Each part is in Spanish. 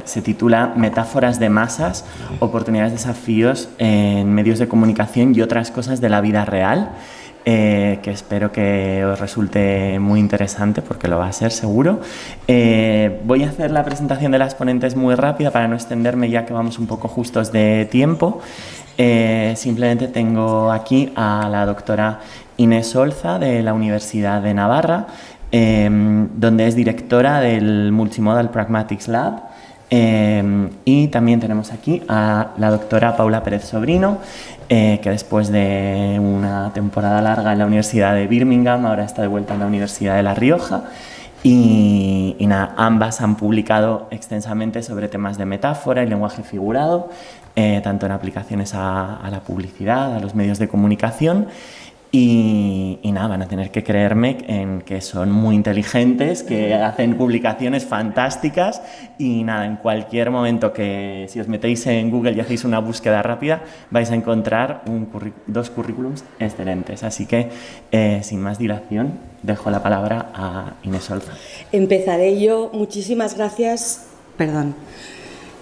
Se titula Metáforas de masas, oportunidades, desafíos en medios de comunicación y otras cosas de la vida real, que espero que os resulte muy interesante porque lo va a ser seguro. Voy a hacer la presentación de las ponentes muy rápida para no extenderme, ya que vamos un poco justos de tiempo. Simplemente tengo aquí a la doctora Inés Olza de la Universidad de Navarra, donde es directora del Multimodal Pragmatics Lab. Y también tenemos aquí a la doctora Paula Pérez Sobrino, que después de una temporada larga en la Universidad de Birmingham, ahora está de vuelta en la Universidad de La Rioja. Y nada, ambas han publicado extensamente sobre temas de metáfora y lenguaje figurado, tanto en aplicaciones a la publicidad, a los medios de comunicación. Y nada, van a tener que creerme en que son muy inteligentes, que hacen publicaciones fantásticas y nada, en cualquier momento que si os metéis en Google y hacéis una búsqueda rápida vais a encontrar dos currículums excelentes. Así que, sin más dilación, dejo la palabra a Inés Olza. Empezaré yo. Muchísimas gracias.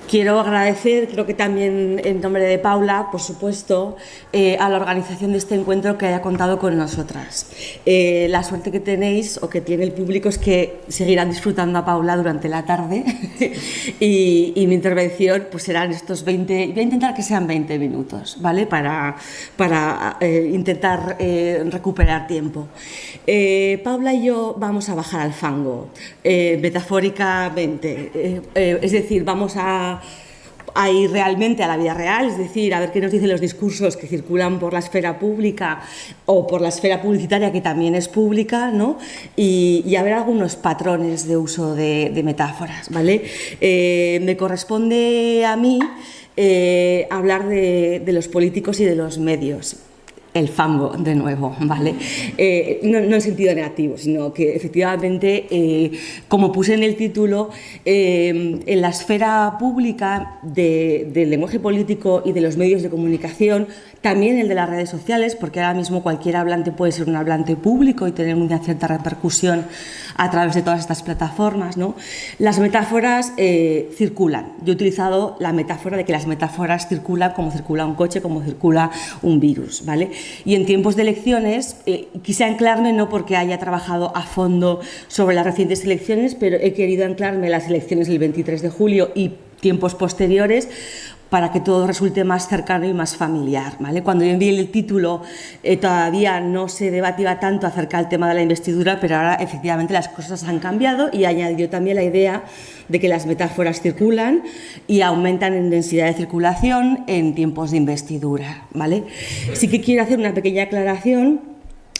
Quiero agradecer, creo que también en nombre de Paula, por supuesto, a la organización de este encuentro que haya contado con nosotras. La suerte que tenéis o que tiene el público es que seguirán disfrutando a Paula durante la tarde y mi intervención pues serán estos 20, voy a intentar que sean 20 minutos, ¿vale? Para intentar recuperar tiempo. Paula y yo vamos a bajar al fango, metafóricamente, es decir, vamos a ir realmente a la vida real, es decir, a ver qué nos dicen los discursos que circulan por la esfera pública o por la esfera publicitaria, que también es pública, ¿no? Y a ver algunos patrones de uso de metáforas, ¿vale? Me corresponde a mí hablar de los políticos y de los medios. El fango, de nuevo, ¿vale? No en sentido negativo, sino que efectivamente, como puse en el título, en la esfera pública del lenguaje político y de los medios de comunicación, también el de las redes sociales, porque ahora mismo cualquier hablante puede ser un hablante público y tener una cierta repercusión a través de todas estas plataformas, ¿no? Las metáforas circulan. Yo he utilizado la metáfora de que las metáforas circulan como circula un coche, como circula un virus, ¿vale? Y en tiempos de elecciones quise anclarme, no porque haya trabajado a fondo sobre las recientes elecciones, pero he querido anclarme en las elecciones del 23 de julio y tiempos posteriores, para que todo resulte más cercano y más familiar, ¿vale? Cuando yo envié el título todavía no se debatía tanto acerca del tema de la investidura, pero ahora efectivamente las cosas han cambiado y añadió también la idea de que las metáforas circulan y aumentan en densidad de circulación en tiempos de investidura, ¿vale? Sí que quiero hacer una pequeña aclaración,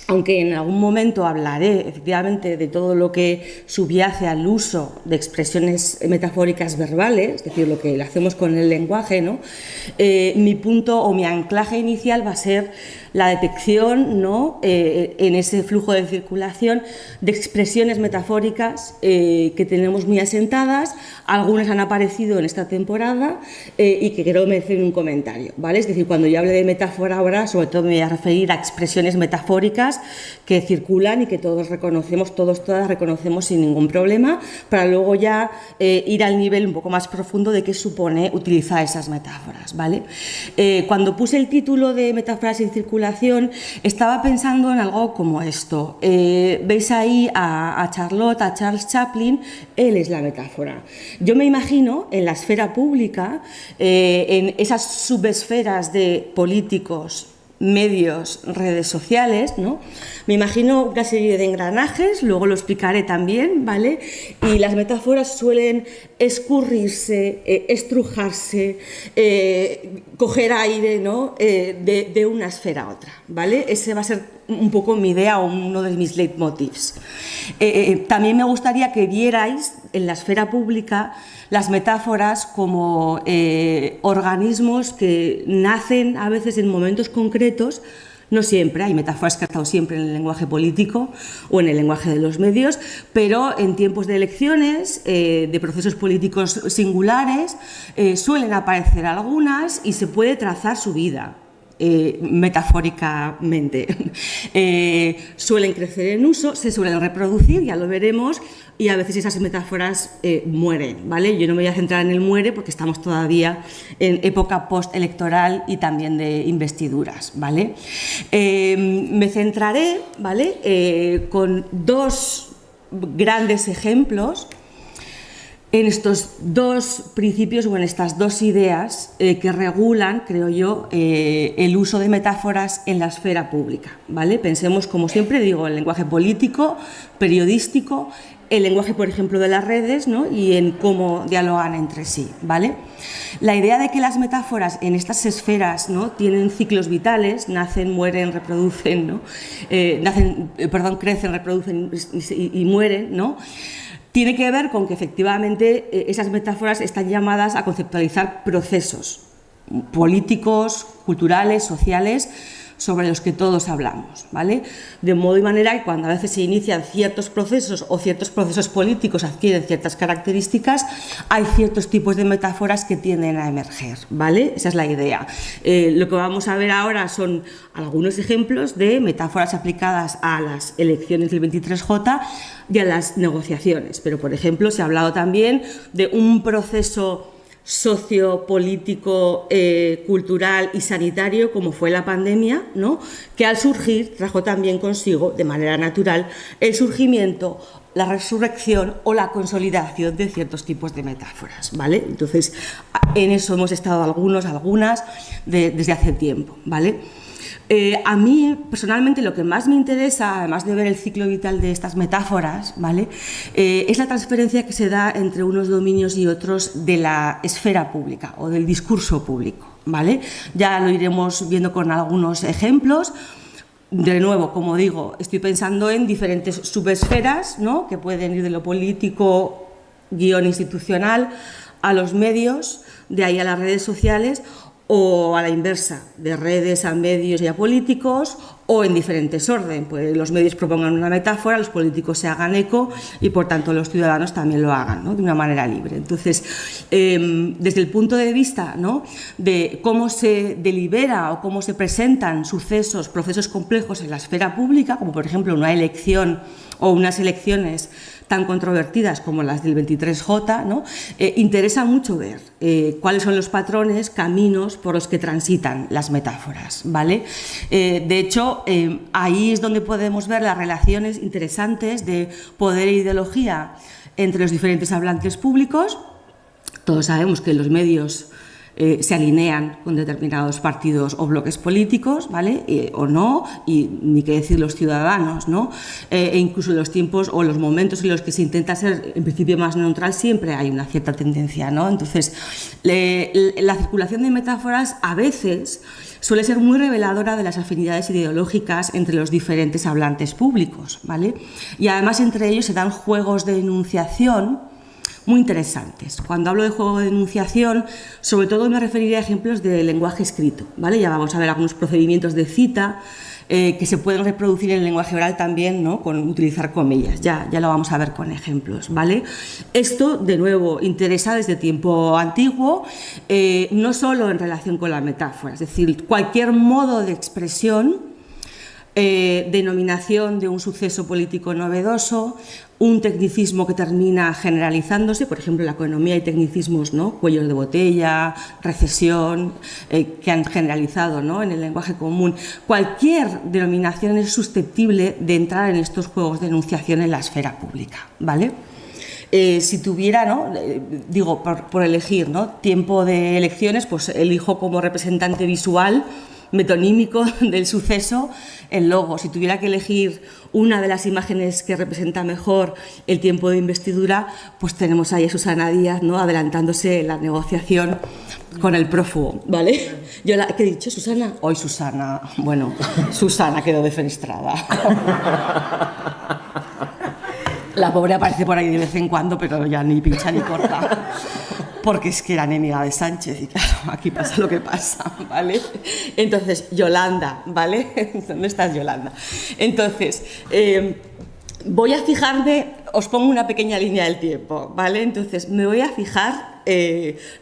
aunque en algún momento hablaré efectivamente de todo lo que subyace al uso de expresiones metafóricas verbales, es decir, lo que hacemos con el lenguaje, ¿no? Mi punto o mi anclaje inicial va a ser la detección, ¿no? En ese flujo de circulación de expresiones metafóricas que tenemos muy asentadas. Algunas han aparecido en esta temporada y que creo merecen un comentario, ¿vale? Es decir, cuando yo hable de metáfora ahora, sobre todo me voy a referir a expresiones metafóricas que circulan y que todos reconocemos, todas reconocemos sin ningún problema, para luego ya ir al nivel un poco más profundo de qué supone utilizar esas metáforas, ¿vale? Cuando puse el título de Metáforas en circulación, estaba pensando en algo como esto. Veis ahí a Charlotte, a Charles Chaplin, él es la metáfora. Yo me imagino en la esfera pública, en esas subesferas de políticos, medios, redes sociales, ¿no? Me imagino una serie de engranajes, luego lo explicaré también, ¿vale? Y las metáforas suelen escurrirse, estrujarse, coger aire, ¿no? De una esfera a otra, ¿vale? Ese va a ser un poco mi idea o uno de mis leitmotivs. También me gustaría que vierais en la esfera pública las metáforas como organismos que nacen a veces en momentos concretos. No siempre, hay metáforas que han estado siempre en el lenguaje político o en el lenguaje de los medios, pero en tiempos de elecciones, de procesos políticos singulares, suelen aparecer algunas y se puede trazar su vida. metafóricamente. Suelen crecer en uso, se suelen reproducir, ya lo veremos, y a veces esas metáforas mueren, ¿vale? Yo no me voy a centrar en el muere porque estamos todavía en época postelectoral y también de investiduras, ¿vale? Me centraré, ¿vale? Con dos grandes ejemplos en estos dos principios o en estas dos ideas que regulan, creo yo, el uso de metáforas en la esfera pública, ¿vale? Pensemos, como siempre digo, en el lenguaje político, periodístico, el lenguaje, por ejemplo, de las redes, ¿no? Y en cómo dialogan entre sí, ¿vale? La idea de que las metáforas en estas esferas, ¿no? Tienen ciclos vitales, nacen, mueren, reproducen, ¿no? Crecen, reproducen y mueren, ¿no? Tiene que ver con que efectivamente esas metáforas están llamadas a conceptualizar procesos políticos, culturales, sociales, sobre los que todos hablamos, ¿vale? De modo y manera que cuando a veces se inician ciertos procesos o ciertos procesos políticos adquieren ciertas características, hay ciertos tipos de metáforas que tienden a emerger, ¿vale? Esa es la idea. Lo que vamos a ver ahora son algunos ejemplos de metáforas aplicadas a las elecciones del 23J y a las negociaciones, pero por ejemplo se ha hablado también de un proceso sociopolítico, cultural y sanitario como fue la pandemia, ¿no? Que al surgir trajo también consigo, de manera natural, el surgimiento, la resurrección o la consolidación de ciertos tipos de metáforas, ¿vale? Entonces, en eso hemos estado algunas desde hace tiempo, ¿vale? A mí, personalmente, lo que más me interesa, además de ver el ciclo vital de estas metáforas, ¿vale? Es la transferencia que se da entre unos dominios y otros de la esfera pública o del discurso público, ¿vale? Ya lo iremos viendo con algunos ejemplos. De nuevo, como digo, estoy pensando en diferentes subesferas, ¿no? Que pueden ir de lo político, institucional, a los medios, de ahí a las redes sociales, o a la inversa, de redes a medios y a políticos, o en diferentes orden, pues los medios propongan una metáfora, los políticos se hagan eco y por tanto los ciudadanos también lo hagan, ¿no? De una manera libre. Entonces, desde el punto de vista, ¿no? De cómo se delibera o cómo se presentan sucesos, procesos complejos en la esfera pública, como por ejemplo una elección o unas elecciones tan controvertidas como las del 23J, ¿no? Interesa mucho ver cuáles son los patrones, caminos por los que transitan las metáforas, ¿vale? De hecho, ahí es donde podemos ver las relaciones interesantes de poder e ideología entre los diferentes hablantes públicos. Todos sabemos que los medios se alinean con determinados partidos o bloques políticos, ¿vale? O no, y ni qué decir los ciudadanos, ¿no? E incluso en los tiempos o los momentos en los que se intenta ser en principio más neutral siempre hay una cierta tendencia, ¿no? Entonces, la circulación de metáforas a veces suele ser muy reveladora de las afinidades ideológicas entre los diferentes hablantes públicos, ¿vale? Y además entre ellos se dan juegos de enunciación muy interesantes. Cuando hablo de juego de enunciación, sobre todo me referiré a ejemplos de lenguaje escrito, ¿vale? Ya vamos a ver algunos procedimientos de cita que se pueden reproducir en el lenguaje oral también, ¿no? Con utilizar comillas, ya lo vamos a ver con ejemplos, ¿vale? Esto, de nuevo, interesa desde tiempo antiguo, no solo en relación con la metáfora, es decir, cualquier modo de expresión, denominación de un suceso político novedoso, un tecnicismo que termina generalizándose, por ejemplo, en la economía hay tecnicismos, ¿no? Cuellos de botella, recesión, que han generalizado, ¿no? En el lenguaje común. Cualquier denominación es susceptible de entrar en estos juegos de enunciación en la esfera pública, ¿vale? Si tuviera, ¿no? Digo, por elegir, ¿no? Tiempo de elecciones, pues elijo como representante visual metonímico del suceso el logo. Si tuviera que elegir una de las imágenes que representa mejor el tiempo de investidura, pues tenemos ahí a Susana Díaz, ¿no? Adelantándose en la negociación con el prófugo, ¿vale? ¿Qué he dicho, Susana? Hoy Susana, bueno, Susana quedó defenestrada. La pobre aparece por ahí de vez en cuando, pero ya ni pincha ni corta, porque es que era enemiga de Sánchez y claro, aquí pasa lo que pasa, ¿vale? Entonces, Yolanda, ¿vale? ¿Dónde estás, Yolanda? Entonces, voy a fijarme, os pongo una pequeña línea del tiempo, ¿vale? Entonces, me voy a fijar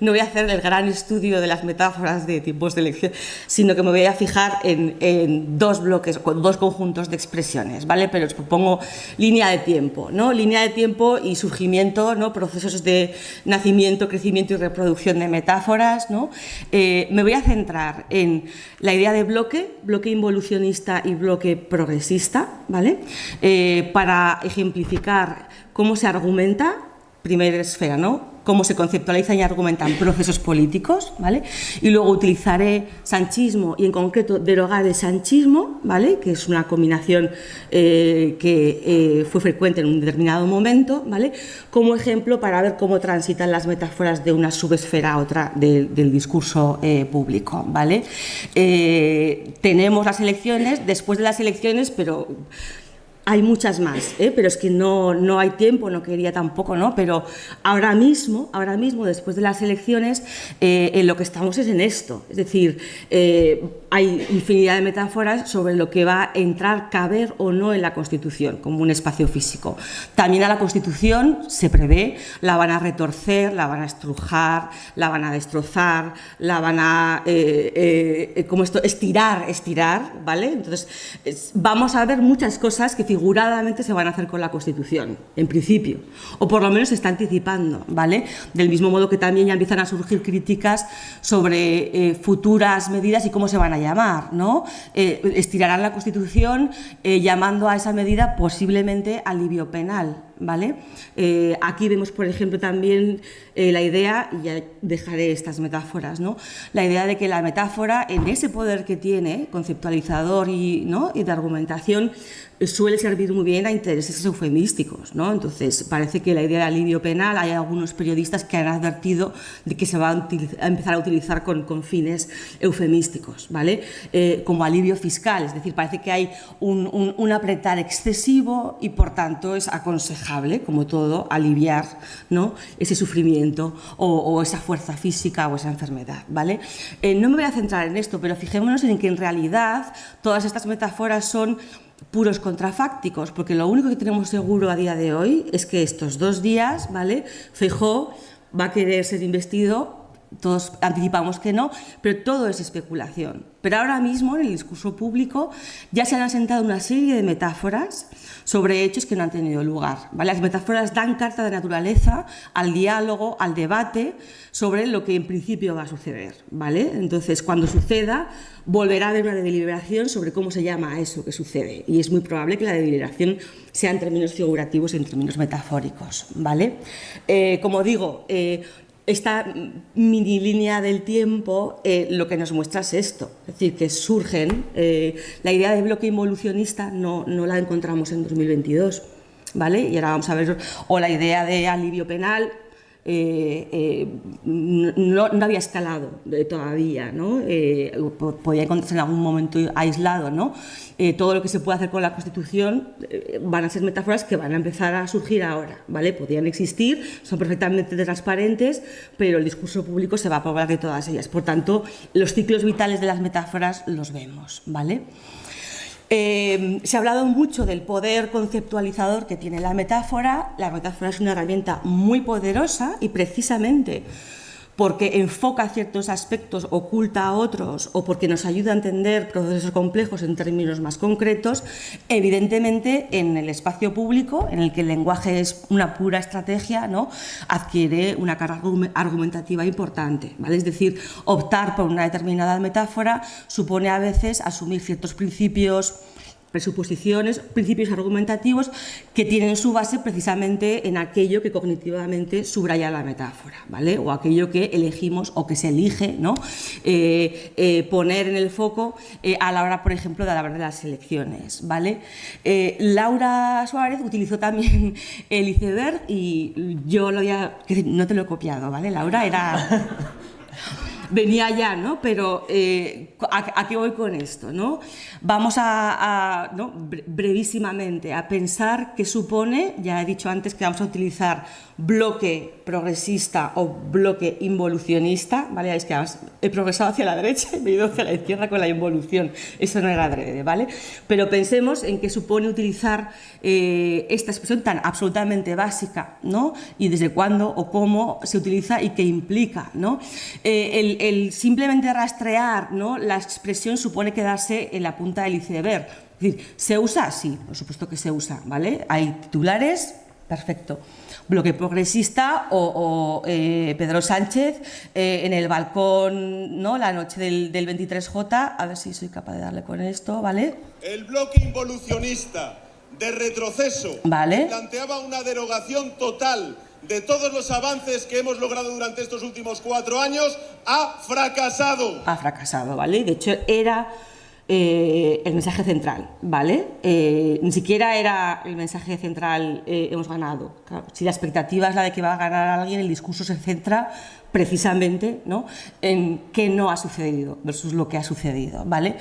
no voy a hacer el gran estudio de las metáforas de tiempos de elección, sino que me voy a fijar en dos bloques, dos conjuntos de expresiones, ¿vale? Pero os propongo línea de tiempo, ¿no? Línea de tiempo y surgimiento, ¿no? Procesos de nacimiento, crecimiento y reproducción de metáforas, ¿no? Me voy a centrar en la idea de bloque involucionista y bloque progresista, ¿vale? Para ejemplificar cómo se argumenta, primera esfera, ¿no? Cómo se conceptualizan y argumentan procesos políticos, ¿vale? Y luego utilizaré sanchismo y en concreto derogar el sanchismo, ¿vale? Que es una combinación que fue frecuente en un determinado momento, ¿vale? Como ejemplo para ver cómo transitan las metáforas de una subesfera a otra del discurso público, ¿vale? Tenemos las elecciones, después de las elecciones, pero hay muchas más, pero es que no hay tiempo, no quería tampoco, ¿no? Pero ahora mismo, después de las elecciones, en lo que estamos es en esto. Es decir, hay infinidad de metáforas sobre lo que va a entrar, caber o no en la Constitución, como un espacio físico. También a la Constitución se prevé, la van a retorcer, la van a estrujar, la van a destrozar, la van a estirar, ¿vale? Entonces, vamos a ver muchas cosas que figuradamente se van a hacer con la Constitución, en principio, o por lo menos se está anticipando, ¿vale? Del mismo modo que también ya empiezan a surgir críticas sobre futuras medidas y cómo se van a llamar, ¿no? Estirarán la Constitución llamando a esa medida posiblemente alivio penal, ¿vale? Aquí vemos, por ejemplo, también la idea, y ya dejaré estas metáforas, ¿no? La idea de que la metáfora, en ese poder que tiene, conceptualizador ¿no? y de argumentación, suele servir muy bien a intereses eufemísticos, ¿no? Entonces, parece que la idea de alivio penal, hay algunos periodistas que han advertido de que se va a empezar a utilizar con fines eufemísticos, ¿vale? Como alivio fiscal, es decir, parece que hay un apretar excesivo y, por tanto, es aconsejable, como todo, aliviar, ¿no? Ese sufrimiento o esa fuerza física o esa enfermedad, ¿vale? No me voy a centrar en esto, pero fijémonos en que en realidad todas estas metáforas son puros contrafácticos, porque lo único que tenemos seguro a día de hoy es que estos 2 días, ¿vale? Feijóo va a querer ser investido, todos anticipamos que no, pero todo es especulación. Pero ahora mismo en el discurso público ya se han asentado una serie de metáforas sobre hechos que no han tenido lugar, ¿vale? Las metáforas dan carta de naturaleza al diálogo, al debate sobre lo que en principio va a suceder, ¿vale? Entonces, cuando suceda, volverá a haber una deliberación sobre cómo se llama a eso que sucede, y es muy probable que la deliberación sea en términos figurativos y en términos metafóricos, ¿vale? Como digo, esta mini línea del tiempo lo que nos muestra es esto, es decir, que surgen, la idea de bloque involucionista no la encontramos en 2022, ¿vale? Y ahora vamos a ver, o la idea de alivio penal, no había escalado todavía, ¿no? Podía encontrarse en algún momento aislado, ¿no? Todo lo que se puede hacer con la Constitución van a ser metáforas que van a empezar a surgir ahora, ¿vale? Podrían existir, son perfectamente transparentes, pero el discurso público se va a poblar de todas ellas. Por tanto, los ciclos vitales de las metáforas los vemos, ¿vale? Se ha hablado mucho del poder conceptualizador que tiene la metáfora. La metáfora es una herramienta muy poderosa y precisamente porque enfoca ciertos aspectos, oculta a otros o porque nos ayuda a entender procesos complejos en términos más concretos, evidentemente en el espacio público, en el que el lenguaje es una pura estrategia, ¿no? Adquiere una carga argumentativa importante, ¿vale? Es decir, optar por una determinada metáfora supone a veces asumir ciertos principios, presuposiciones, principios argumentativos que tienen su base precisamente en aquello que cognitivamente subraya la metáfora, ¿vale? O aquello que elegimos o que se elige, ¿no? Poner en el foco a la hora, por ejemplo, de hablar de las elecciones, ¿vale? Laura Suárez utilizó también el iceberg y yo no te lo he copiado, ¿vale? Laura era... venía ya, ¿no? Pero ¿a qué voy con esto, ¿no? Vamos ¿no? brevísimamente a pensar qué supone, ya he dicho antes que vamos a utilizar bloque progresista o bloque involucionista, ¿vale? Es que he progresado hacia la derecha y me he ido hacia la izquierda con la involución, eso no era adrede, ¿vale? Pero pensemos en qué supone utilizar esta expresión tan absolutamente básica, ¿no? Y desde cuándo o cómo se utiliza y qué implica, ¿no? El simplemente rastrear, ¿no? La expresión supone quedarse en la punta del iceberg. Es decir, ¿se usa? Sí, por supuesto que se usa, ¿vale? Hay titulares, perfecto. Bloque progresista o Pedro Sánchez en el balcón, ¿no? La noche del 23J, a ver si soy capaz de darle con esto, ¿vale? El bloque involucionista de retroceso, ¿vale? Planteaba una derogación total de todos los avances que hemos logrado durante estos últimos 4 años, ha fracasado. Ha fracasado, ¿vale? De hecho, era el mensaje central, ¿vale? Ni siquiera era el mensaje central hemos ganado. Claro, si la expectativa es la de que va a ganar alguien, el discurso se centra precisamente, ¿no? En qué no ha sucedido versus lo que ha sucedido, ¿vale?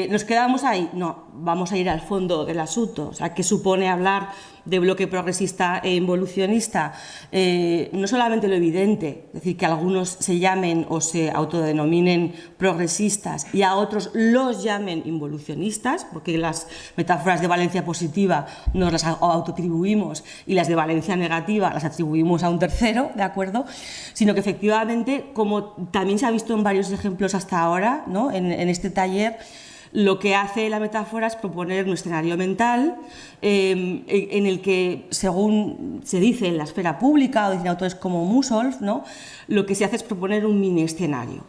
¿Nos quedamos ahí? No, vamos a ir al fondo del asunto. O sea, ¿qué supone hablar de bloque progresista e involucionista? No solamente lo evidente, es decir, que algunos se llamen o se autodenominen progresistas y a otros los llamen involucionistas, porque las metáforas de valencia positiva nos las autoatribuimos y las de valencia negativa las atribuimos a un tercero, ¿de acuerdo? Sino que efectivamente, como también se ha visto en varios ejemplos hasta ahora, ¿no? en este taller, lo que hace la metáfora es proponer un escenario mental en el que, según se dice en la esfera pública o dicen autores como Musolf, ¿no? Lo que se hace es proponer un mini escenario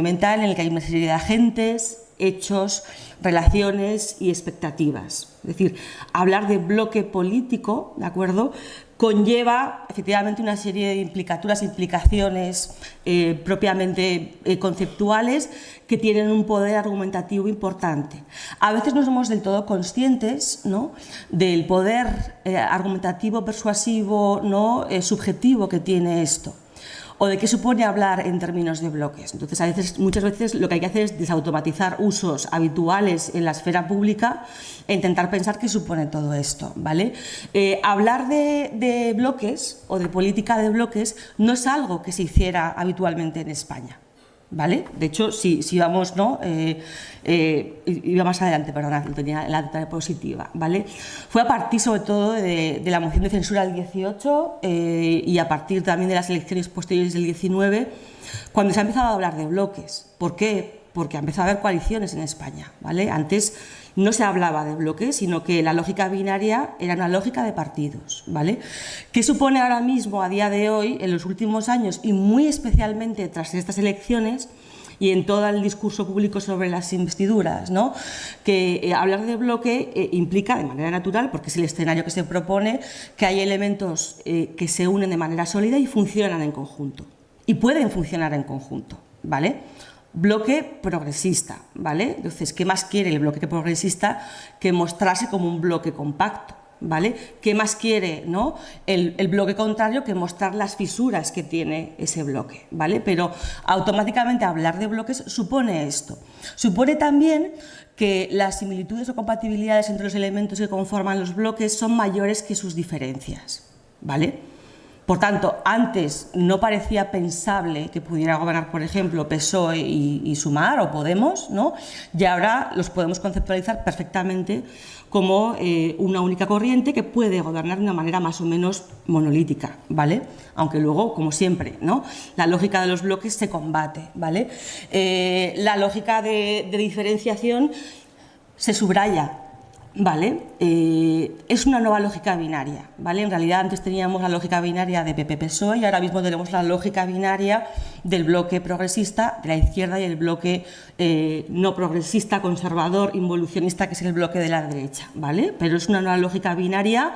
mental en el que hay una serie de agentes, hechos, relaciones y expectativas. Es decir, hablar de bloque político, ¿de acuerdo?, conlleva efectivamente una serie de implicaciones propiamente conceptuales que tienen un poder argumentativo importante. A veces no somos del todo conscientes, ¿no?, del poder argumentativo, persuasivo, ¿no?, subjetivo que tiene esto, o de qué supone hablar en términos de bloques. Entonces, muchas veces lo que hay que hacer es desautomatizar usos habituales en la esfera pública e intentar pensar qué supone todo esto, ¿vale? Hablar de bloques o de política de bloques no es algo que se hiciera habitualmente en España, ¿vale? De hecho, si vamos, ¿no? Iba más adelante, perdona, tenía la diapositiva, ¿vale? Fue a partir sobre todo de la moción de censura del 18 y a partir también de las elecciones posteriores del 19 cuando se ha empezado a hablar de bloques. ¿Por qué? Porque ha empezado a haber coaliciones en España, ¿vale? Antes no se hablaba de bloques, sino que la lógica binaria era una lógica de partidos, ¿vale? ¿Qué supone ahora mismo, a día de hoy, en los últimos años y muy especialmente tras estas elecciones y en todo el discurso público sobre las investiduras, ¿no? Que hablar de bloque implica de manera natural, porque es el escenario que se propone, que hay elementos que se unen de manera sólida y funcionan en conjunto, y pueden funcionar en conjunto, ¿vale? Bloque progresista, ¿vale? Entonces, ¿qué más quiere el bloque progresista que mostrarse como un bloque compacto? ¿Vale? ¿Qué más quiere, ¿no?, el bloque contrario que mostrar las fisuras que tiene ese bloque, ¿vale? Pero automáticamente hablar de bloques supone esto. Supone también que las similitudes o compatibilidades entre los elementos que conforman los bloques son mayores que sus diferencias, ¿vale? Por tanto, antes no parecía pensable que pudiera gobernar, por ejemplo, PSOE y Sumar o Podemos, ¿no? Y ahora los podemos conceptualizar perfectamente como una única corriente que puede gobernar de una manera más o menos monolítica, ¿vale? Aunque luego, como siempre, ¿no?, la lógica de los bloques se combate, ¿vale? La lógica de diferenciación se subraya, ¿vale? Es una nueva lógica binaria, ¿vale? En realidad antes teníamos la lógica binaria de PP-PSOE y ahora mismo tenemos la lógica binaria del bloque progresista de la izquierda y el bloque no progresista, conservador, involucionista, que es el bloque de la derecha, ¿vale? Pero es una nueva lógica binaria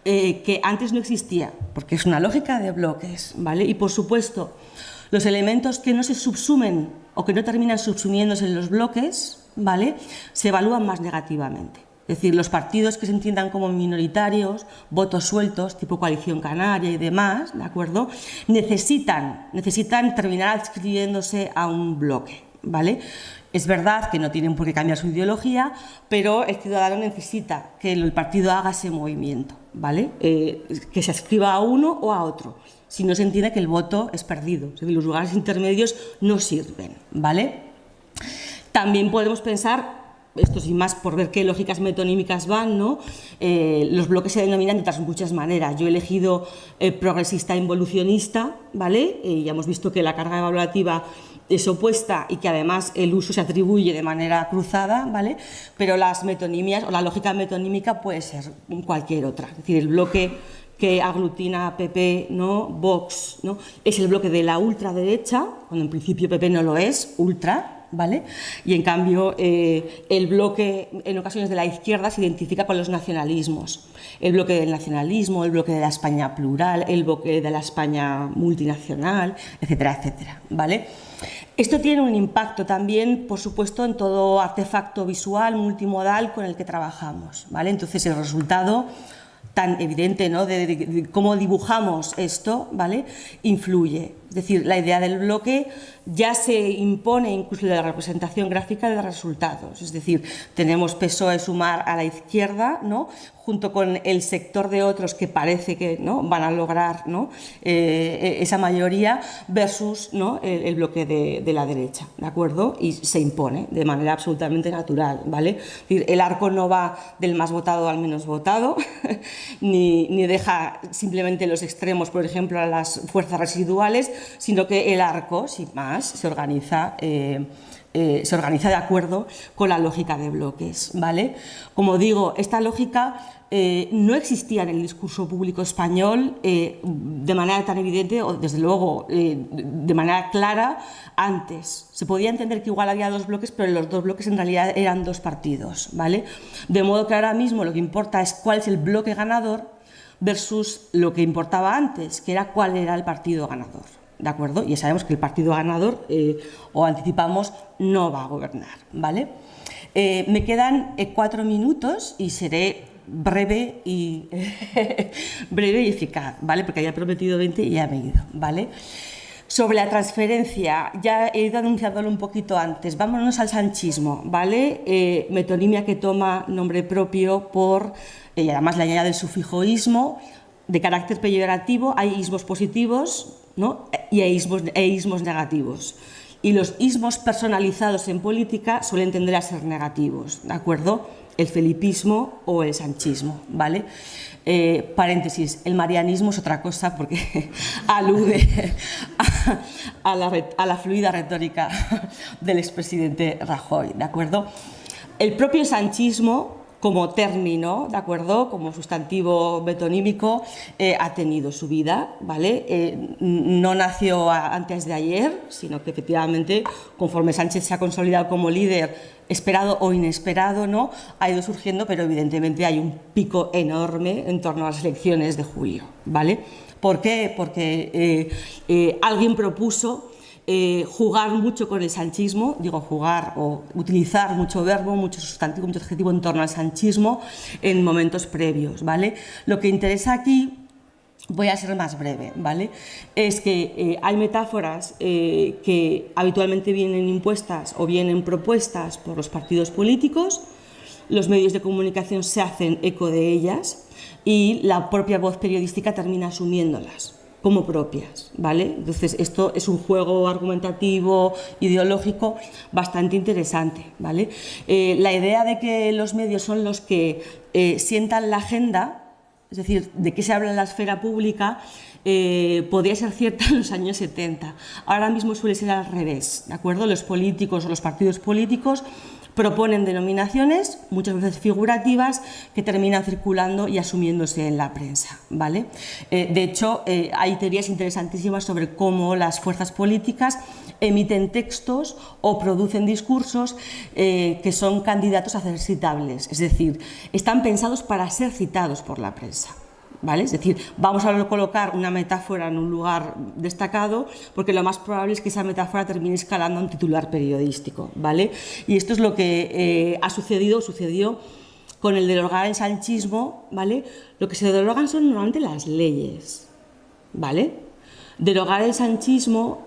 que antes no existía, porque es una lógica de bloques, ¿vale? Y por supuesto, los elementos que no se subsumen o que no terminan subsumiéndose en los bloques, ¿vale?, se evalúan más negativamente. Es decir, los partidos que se entiendan como minoritarios, votos sueltos, tipo Coalición Canaria y demás, ¿de acuerdo?, necesitan terminar adscribiéndose a un bloque, ¿vale? Es verdad que no tienen por qué cambiar su ideología, pero el ciudadano necesita que el partido haga ese movimiento, ¿vale? Que se adscriba a uno o a otro. Si no, se entiende que el voto es perdido, es decir, los lugares intermedios no sirven, ¿vale? También podemos pensar, esto sin más por ver qué lógicas metonímicas van, ¿no? Los bloques se denominan de otras muchas maneras. Yo he elegido progresista involucionista, ¿vale? Ya hemos visto que la carga evaluativa es opuesta y que además el uso se atribuye de manera cruzada, ¿vale? Pero las metonimias o la lógica metonímica puede ser cualquier otra. Es decir, el bloque que aglutina a PP, ¿no?, Vox, ¿no?, es el bloque de la ultraderecha, cuando en principio PP no lo es, ultra, ¿vale? Y en cambio el bloque en ocasiones de la izquierda se identifica con los nacionalismos. El bloque del nacionalismo, el bloque de la España plural, el bloque de la España multinacional, etcétera, etcétera, ¿vale? Esto tiene un impacto también, por supuesto, en todo artefacto visual multimodal con el que trabajamos, ¿vale? Entonces el resultado tan evidente, ¿no?, de cómo dibujamos esto, ¿vale?, influye. Es decir, la idea del bloque ya se impone incluso de la representación gráfica de resultados. Es decir, tenemos PSOE Sumar a la izquierda, ¿no?, junto con el sector de otros que parece que, ¿no?, van a lograr, ¿no?, esa mayoría versus, ¿no?, el bloque de la derecha, ¿de acuerdo? Y se impone de manera absolutamente natural, ¿vale? Es decir, el arco no va del más votado al menos votado, ni deja simplemente los extremos, por ejemplo, a las fuerzas residuales, sino que el arco, sin más, se organiza de acuerdo con la lógica de bloques, ¿vale? Como digo, esta lógica no existía en el discurso público español de manera tan evidente o, desde luego, de manera clara antes. Se podía entender que igual había dos bloques, pero los dos bloques en realidad eran dos partidos, ¿vale? De modo que ahora mismo lo que importa es cuál es el bloque ganador versus lo que importaba antes, que era cuál era el partido ganador. ¿De acuerdo? Y ya sabemos que el partido ganador, o anticipamos, no va a gobernar, ¿vale? Me quedan 4 minutos y seré breve y eficaz, ¿vale? Porque había prometido 20 y ya me he ido, ¿vale? Sobre la transferencia, ya he ido anunciándolo un poquito antes, vámonos al sanchismo, ¿vale? Metonimia que toma nombre propio por, y además le añade el sufijo ismo, de carácter peyorativo. Hay ismos positivos, ¿no?, y ismos negativos. Y los ismos personalizados en política suelen tender a ser negativos, ¿de acuerdo? El felipismo o el sanchismo, ¿vale? Paréntesis, el marianismo es otra cosa porque alude a la fluida retórica del expresidente Rajoy, ¿de acuerdo? El propio sanchismo, como término, ¿de acuerdo?, como sustantivo metonímico, ha tenido su vida, ¿vale? No nació antes de ayer, sino que efectivamente, conforme Sánchez se ha consolidado como líder, esperado o inesperado, ¿no?, ha ido surgiendo, pero evidentemente hay un pico enorme en torno a las elecciones de julio, ¿vale? ¿Por qué? Porque alguien propuso jugar mucho con el sanchismo, digo jugar o utilizar mucho verbo, mucho sustantivo, mucho adjetivo en torno al sanchismo en momentos previos, ¿vale? Lo que interesa aquí, voy a ser más breve, ¿vale?, es que hay metáforas que habitualmente vienen impuestas o vienen propuestas por los partidos políticos, los medios de comunicación se hacen eco de ellas y la propia voz periodística termina asumiéndolas como propias, ¿vale? Entonces, esto es un juego argumentativo, ideológico, bastante interesante, ¿vale? La idea de que los medios son los que sientan la agenda, es decir, de qué se habla en la esfera pública, podría ser cierta en los años 70. Ahora mismo suele ser al revés, ¿de acuerdo? Los políticos o los partidos políticos proponen denominaciones, muchas veces figurativas, que terminan circulando y asumiéndose en la prensa, ¿vale? De hecho, hay teorías interesantísimas sobre cómo las fuerzas políticas emiten textos o producen discursos que son candidatos a ser citables, es decir, están pensados para ser citados por la prensa, ¿vale? Es decir, vamos a colocar una metáfora en un lugar destacado porque lo más probable es que esa metáfora termine escalando a un titular periodístico, ¿vale? Y esto es lo que ha sucedido, sucedió con el derogar el sanchismo, ¿vale? Lo que se derogan son normalmente las leyes, ¿vale? Derogar el sanchismo,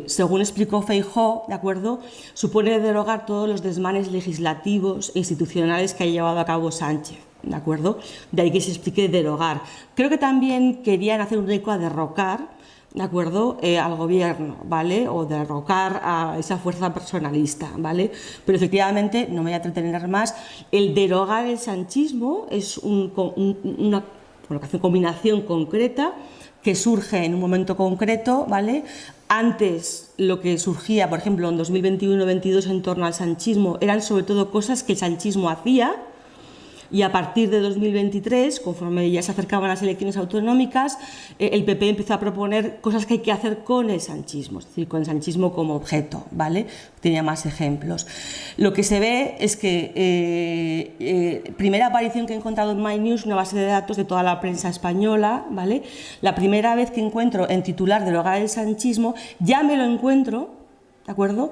según explicó Feijóo, ¿de acuerdo?, supone derogar todos los desmanes legislativos e institucionales que ha llevado a cabo Sánchez, ¿de acuerdo? De ahí que se explique derogar. Creo que también querían hacer un eco a derrocar, ¿de acuerdo?, al gobierno, ¿vale?, o derrocar a esa fuerza personalista, ¿vale? Pero efectivamente, no me voy a entretener más, el derogar el sanchismo es una combinación concreta que surge en un momento concreto, ¿vale? Antes lo que surgía, por ejemplo, en 2021-22 en torno al sanchismo, eran sobre todo cosas que el sanchismo hacía, y a partir de 2023, conforme ya se acercaban las elecciones autonómicas, el PP empezó a proponer cosas que hay que hacer con el sanchismo, es decir, con el sanchismo como objeto, ¿vale? Tenía más ejemplos. Lo que se ve es que, primera aparición que he encontrado en MyNews, una base de datos de toda la prensa española, ¿vale? La primera vez que encuentro en titular derogar el sanchismo, ya me lo encuentro, ¿de acuerdo?,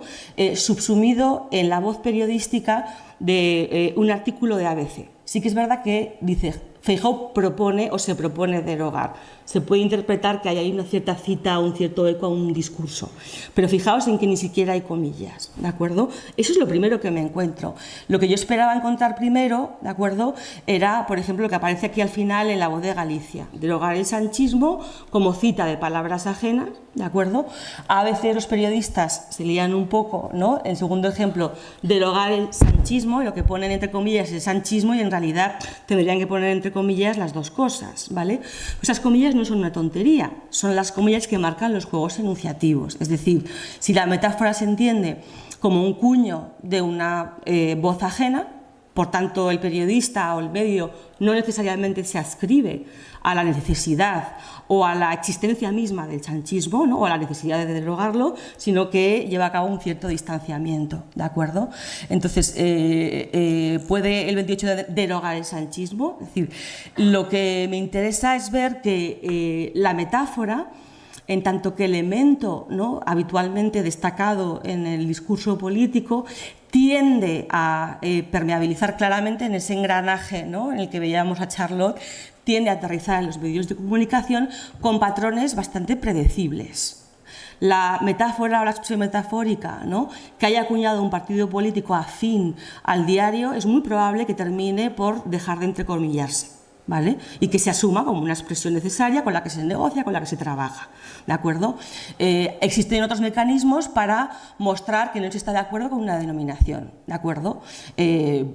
subsumido en la voz periodística de un artículo de ABC. Sí que es verdad que dice, Feijóo propone o se propone derogar. Se puede interpretar que hay ahí una cierta cita, un cierto eco a un discurso. Pero fijaos en que ni siquiera hay comillas, ¿de acuerdo? Eso es lo primero que me encuentro. Lo que yo esperaba encontrar primero, ¿de acuerdo?, era, por ejemplo, lo que aparece aquí al final en La Voz de Galicia. Derogar el sanchismo como cita de palabras ajenas, ¿de acuerdo? A veces los periodistas se lían un poco, ¿no? El segundo ejemplo, derogar el sanchismo, y lo que ponen entre comillas es sanchismo, y en realidad tendrían que poner entre comillas las dos cosas, ¿vale? Esas comillas no son una tontería, son las comillas que marcan los juegos enunciativos. Es decir, si la metáfora se entiende como un cuño de una voz ajena, por tanto el periodista o el medio no necesariamente se adscribe a la necesidad o a la existencia misma del sanchismo, ¿no?, o a la necesidad de derogarlo, sino que lleva a cabo un cierto distanciamiento, ¿de acuerdo? Entonces, ¿puede el 28 derogar el sanchismo? Es decir, lo que me interesa es ver que la metáfora, en tanto que elemento, ¿no?, habitualmente destacado en el discurso político, tiende a permeabilizar claramente en ese engranaje, ¿no?, en el que veíamos a Charlotte, tiende a aterrizar en los medios de comunicación con patrones bastante predecibles. La metáfora o la expresión metafórica, ¿no?, que haya acuñado un partido político afín al diario es muy probable que termine por dejar de entrecomillarse, ¿vale?, y que se asuma como una expresión necesaria con la que se negocia, con la que se trabaja, ¿de acuerdo? Existen otros mecanismos para mostrar que no se está de acuerdo con una denominación, ¿de acuerdo?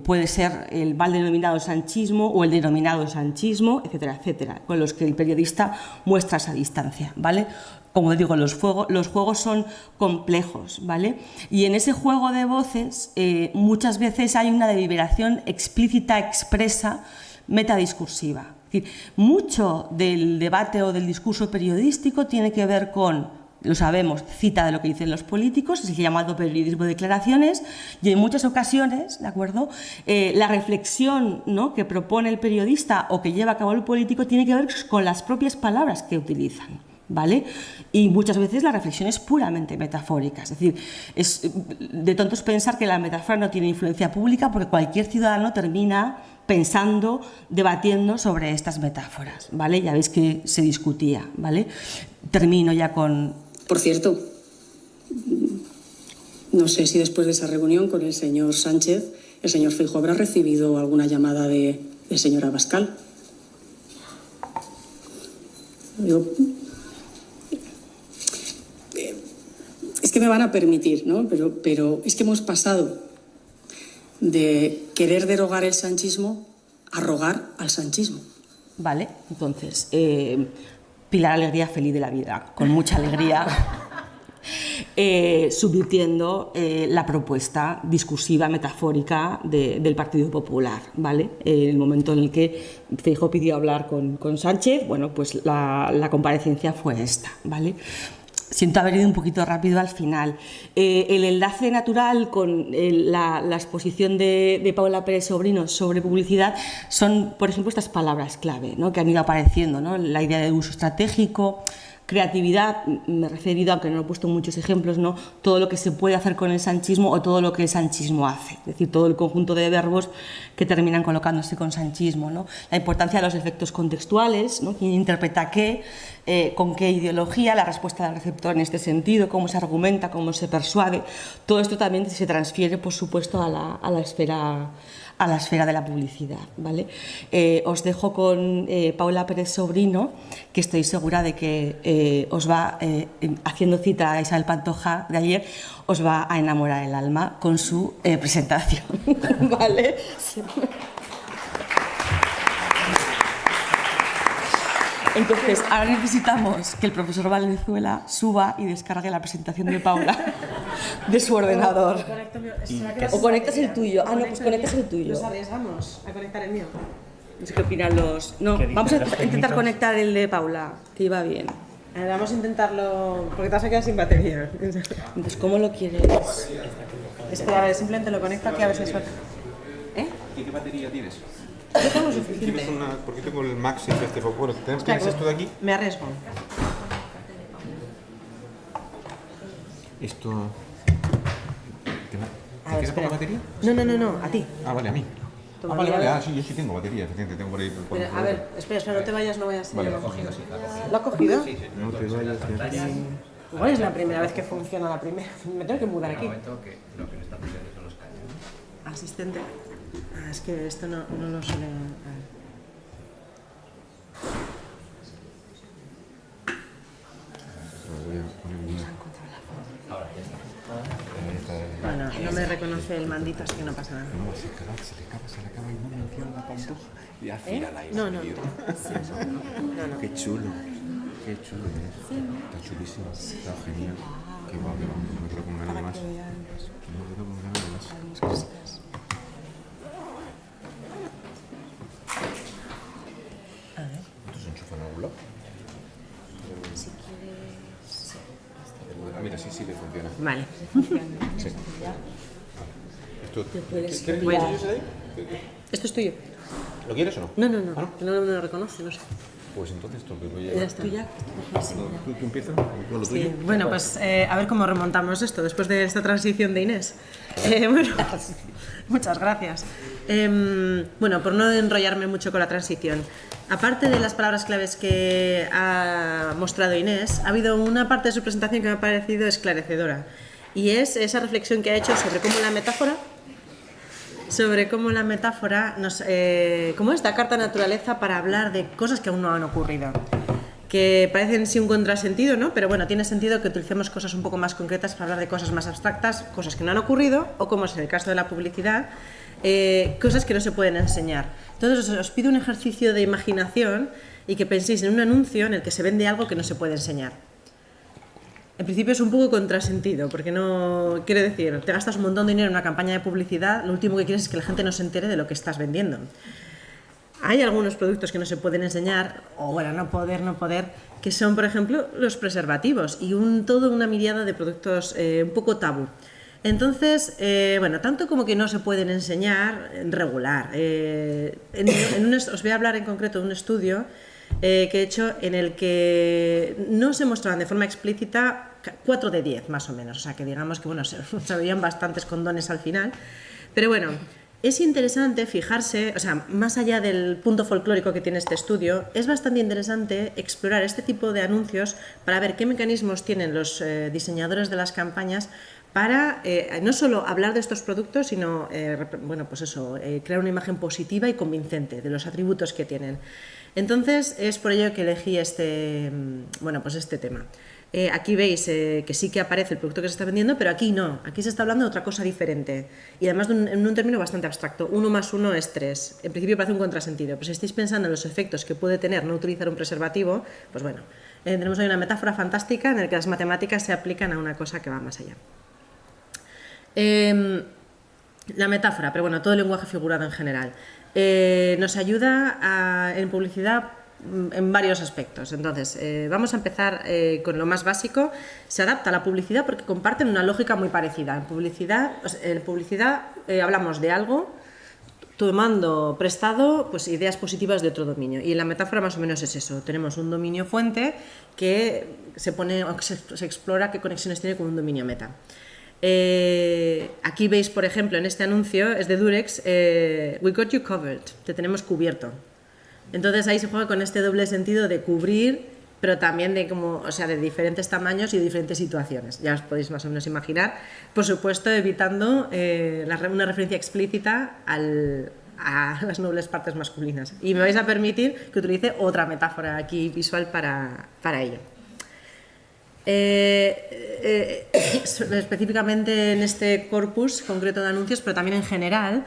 Puede ser el mal denominado sanchismo o el denominado sanchismo, etcétera, etcétera, con los que el periodista muestra esa distancia, ¿vale? Como digo, los juegos son complejos, ¿vale? Y en ese juego de voces muchas veces hay una deliberación explícita, expresa, metadiscursiva. Es decir, mucho del debate o del discurso periodístico tiene que ver con, lo sabemos, cita de lo que dicen los políticos, es el llamado periodismo de declaraciones, y en muchas ocasiones, ¿de acuerdo?, la reflexión, ¿no?, que propone el periodista o que lleva a cabo el político tiene que ver con las propias palabras que utilizan, ¿vale? Y muchas veces la reflexión es puramente metafórica, es decir, es de tontos pensar que la metáfora no tiene influencia pública, porque cualquier ciudadano termina pensando, debatiendo sobre estas metáforas, ¿vale? Ya veis que se discutía, ¿vale? Termino ya con... Por cierto, no sé si después de esa reunión con el señor Sánchez, el señor Feijóo habrá recibido alguna llamada del señor Abascal. Es que me van a permitir, ¿no? Pero es que hemos pasado de querer derogar el sanchismo a rogar al sanchismo. Vale, entonces, Pilar Alegría feliz de la vida, con mucha alegría, subvirtiendo la propuesta discursiva, metafórica del Partido Popular, ¿vale? En el momento en el que Feijóo pidió hablar con Sánchez, bueno, pues la comparecencia fue esta, ¿vale? Siento haber ido un poquito rápido al final. El enlace natural con la exposición de Paula Pérez Sobrino sobre publicidad son, por ejemplo, estas palabras clave, ¿no?, que han ido apareciendo, ¿no? La idea de uso estratégico, creatividad, me he referido, aunque no he puesto muchos ejemplos, ¿no? Todo lo que se puede hacer con el sanchismo o todo lo que el sanchismo hace, es decir, todo el conjunto de verbos que terminan colocándose con sanchismo, ¿no? La importancia de los efectos contextuales, ¿no? Quién interpreta qué, con qué ideología, la respuesta del receptor en este sentido, cómo se argumenta, cómo se persuade, todo esto también se transfiere, por supuesto, a la esfera de la publicidad, ¿vale? Os dejo con Paula Pérez Sobrino, que estoy segura de que os va, haciendo cita a Isabel Pantoja de ayer, os va a enamorar el alma con su presentación, ¿vale? Entonces, ahora necesitamos que el profesor Valenzuela suba y descargue la presentación de Paula de su ordenador. O conectas el tuyo. Ah, no, pues conectas el tuyo. Nos arriesgamos a conectar el mío. No sé qué opinan los... No, vamos a intentar conectar el de Paula, que iba bien. Vamos a intentarlo, porque te vas a quedar sin batería. Entonces, ¿cómo lo quieres? Espera, a ver, simplemente lo conecto aquí a ver si suena. ¿Y qué batería tienes? Yo tengo suficiente. ¿Tienes una? Porque tengo el Maxi este Bueno, ¿tienes esto de aquí? Me arriesgo. Esto... A ver, ¿Tienes poca espera. batería? No, a ti. Ah, vale, a mí. Toma, Vale, mira. sí, yo sí tengo batería, efectivamente, tengo por ahí... A ver, espera, no te vayas, no vayas. Vale, ¿Lo has cogido? no te vayas de aquí. Igual es la primera vez que funciona la primera. Me tengo que mudar aquí. Asistente. Ah, es que esto no lo suele... a ver. Voy a poner una... Bueno, no me reconoce el mandito, así que no pasa nada. No, se le acaba y no menciona la Pantoja. Y al final ahí No. Qué chulo es. Está chulísimo, está genial. Qué guapo, no me quedo con ganas de más. No me quedo con ganas de más. ¿Esto se enchufa en algún lado? Si quieres... Ah, mira, sí le funciona. Vale. Sí. Esto, Bueno. ¿Esto es tuyo? ¿Lo quieres o no? No. ¿Ah, no? No me lo reconoce, no sé. Pues entonces esto que voy a Ya llevar. está. ¿Tú empiezas con lo tuyo? Sí. Bueno, pues a ver cómo remontamos esto después de esta transición de Inés. Bueno, muchas gracias. Bueno, por no enrollarme mucho con la transición, aparte de las palabras claves que ha mostrado Inés, ha habido una parte de su presentación que me ha parecido esclarecedora, y es esa reflexión que ha hecho sobre cómo la metáfora cómo es da carta naturaleza para hablar de cosas que aún no han ocurrido, que parecen sí un contrasentido, ¿no? Pero bueno, tiene sentido que utilicemos cosas un poco más concretas para hablar de cosas más abstractas, cosas que no han ocurrido, o como es en el caso de la publicidad, cosas que no se pueden enseñar. Entonces os pido un ejercicio de imaginación y que penséis en un anuncio en el que se vende algo que no se puede enseñar. En principio es un poco contrasentido, porque no quiere decir, te gastas un montón de dinero en una campaña de publicidad, lo último que quieres es que la gente no se entere de lo que estás vendiendo. Hay algunos productos que no se pueden enseñar, o bueno, no poder, que son, por ejemplo, los preservativos y toda una miriada de productos un poco tabú. Entonces, bueno, tanto como que no se pueden enseñar, regular. Os voy a hablar en concreto de un estudio que he hecho en el que no se mostraban de forma explícita 4 de 10 más o menos, o sea que digamos que bueno, se veían bastantes condones al final, pero bueno, es interesante fijarse, o sea, más allá del punto folclórico que tiene este estudio, es bastante interesante explorar este tipo de anuncios para ver qué mecanismos tienen los diseñadores de las campañas para no solo hablar de estos productos, sino bueno, pues eso, crear una imagen positiva y convincente de los atributos que tienen. Entonces, es por ello que elegí bueno, pues este tema. Aquí veis que sí que aparece el producto que se está vendiendo, pero aquí no. Aquí se está hablando de otra cosa diferente. Y además en un término bastante abstracto. 1 más 1 es 3. En principio parece un contrasentido, pero si estáis pensando en los efectos que puede tener no utilizar un preservativo, pues bueno, tenemos ahí una metáfora fantástica en la que las matemáticas se aplican a una cosa que va más allá. La metáfora, pero bueno, todo el lenguaje figurado en general, nos ayuda en publicidad en varios aspectos. Entonces, vamos a empezar con lo más básico. Se adapta a la publicidad porque comparten una lógica muy parecida. En publicidad hablamos de algo, tomando prestado pues, ideas positivas de otro dominio. Y la metáfora más o menos es eso. Tenemos un dominio fuente que se explora qué conexiones tiene con un dominio meta. Aquí veis, por ejemplo, en este anuncio, es de Durex, we got you covered, te tenemos cubierto. Entonces ahí se juega con este doble sentido de cubrir, pero también de de diferentes tamaños y de diferentes situaciones. Ya os podéis más o menos imaginar. Por supuesto, evitando una referencia explícita a las nobles partes masculinas. Y me vais a permitir que utilice otra metáfora aquí visual para ello. Específicamente en este corpus concreto de anuncios, pero también en general,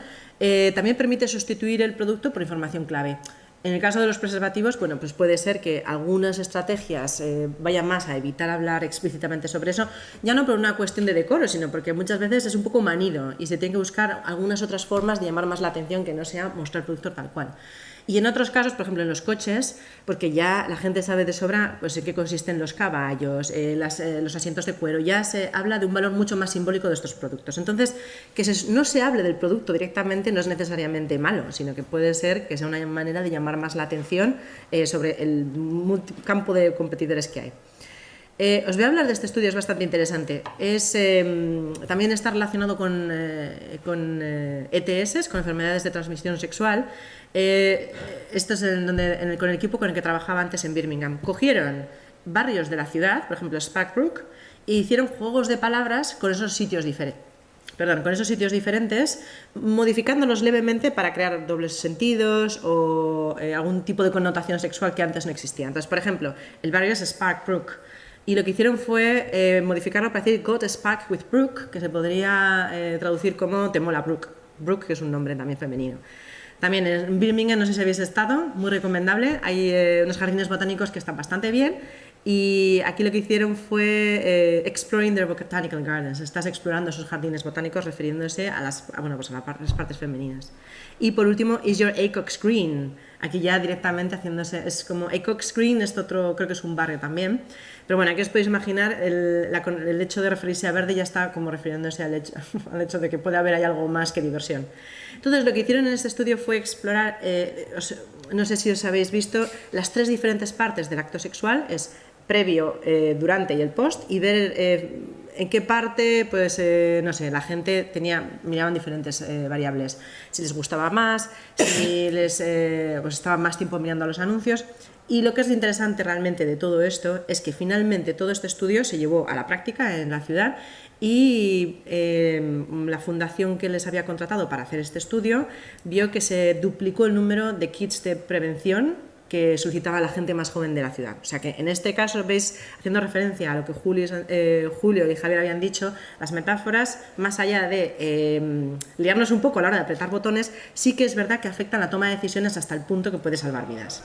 también permite sustituir el producto por información clave. En el caso de los preservativos, bueno, pues puede ser que algunas estrategias vayan más a evitar hablar explícitamente sobre eso, ya no por una cuestión de decoro, sino porque muchas veces es un poco manido y se tiene que buscar algunas otras formas de llamar más la atención que no sea mostrar el producto tal cual. Y en otros casos, por ejemplo en los coches, porque ya la gente sabe de sobra pues, en qué consisten los caballos, los asientos de cuero, ya se habla de un valor mucho más simbólico de estos productos. Entonces, que no se hable del producto directamente no es necesariamente malo, sino que puede ser que sea una manera de llamar más la atención sobre el campo de competidores que hay. Os voy a hablar de este estudio, es bastante interesante. También está relacionado con ETS, con enfermedades de transmisión sexual. Esto es con el equipo con el que trabajaba antes en Birmingham. Cogieron barrios de la ciudad, por ejemplo Sparkbrook, e hicieron juegos de palabras con esos sitios diferentes, modificándolos levemente para crear dobles sentidos o algún tipo de connotación sexual que antes no existía. Entonces, por ejemplo, el barrio es Sparkbrook. Y lo que hicieron fue modificarlo para decir Got a Spark with Brooke, que se podría traducir como Te mola Brooke. Brooke, que es un nombre también femenino. También en Birmingham, no sé si habéis estado, muy recomendable. Hay unos jardines botánicos que están bastante bien. Y aquí lo que hicieron fue Exploring their Botanical Gardens. Estás explorando esos jardines botánicos refiriéndose a las partes femeninas. Y por último, Is Your Acox Green? Aquí ya directamente haciéndose, es como Acox Green, esto otro creo que es un barrio también. Pero bueno, aquí os podéis imaginar el hecho de referirse a verde ya está como refiriéndose al hecho de que puede haber ahí algo más que diversión. Entonces lo que hicieron en este estudio fue explorar, no sé si os habéis visto, las 3 diferentes partes del acto sexual, es previo, durante y el post, y ver en qué parte, pues, no sé, la gente miraban diferentes variables. Si les gustaba más, si pues estaban más tiempo mirando los anuncios. Y lo que es interesante realmente de todo esto es que finalmente todo este estudio se llevó a la práctica en la ciudad y la fundación que les había contratado para hacer este estudio vio que se duplicó el número de kits de prevención que solicitaba la gente más joven de la ciudad. O sea que en este caso, veis, haciendo referencia a lo que Julio y Javier habían dicho, las metáforas, más allá de liarnos un poco a la hora de apretar botones, sí que es verdad que afectan la toma de decisiones hasta el punto que puede salvar vidas.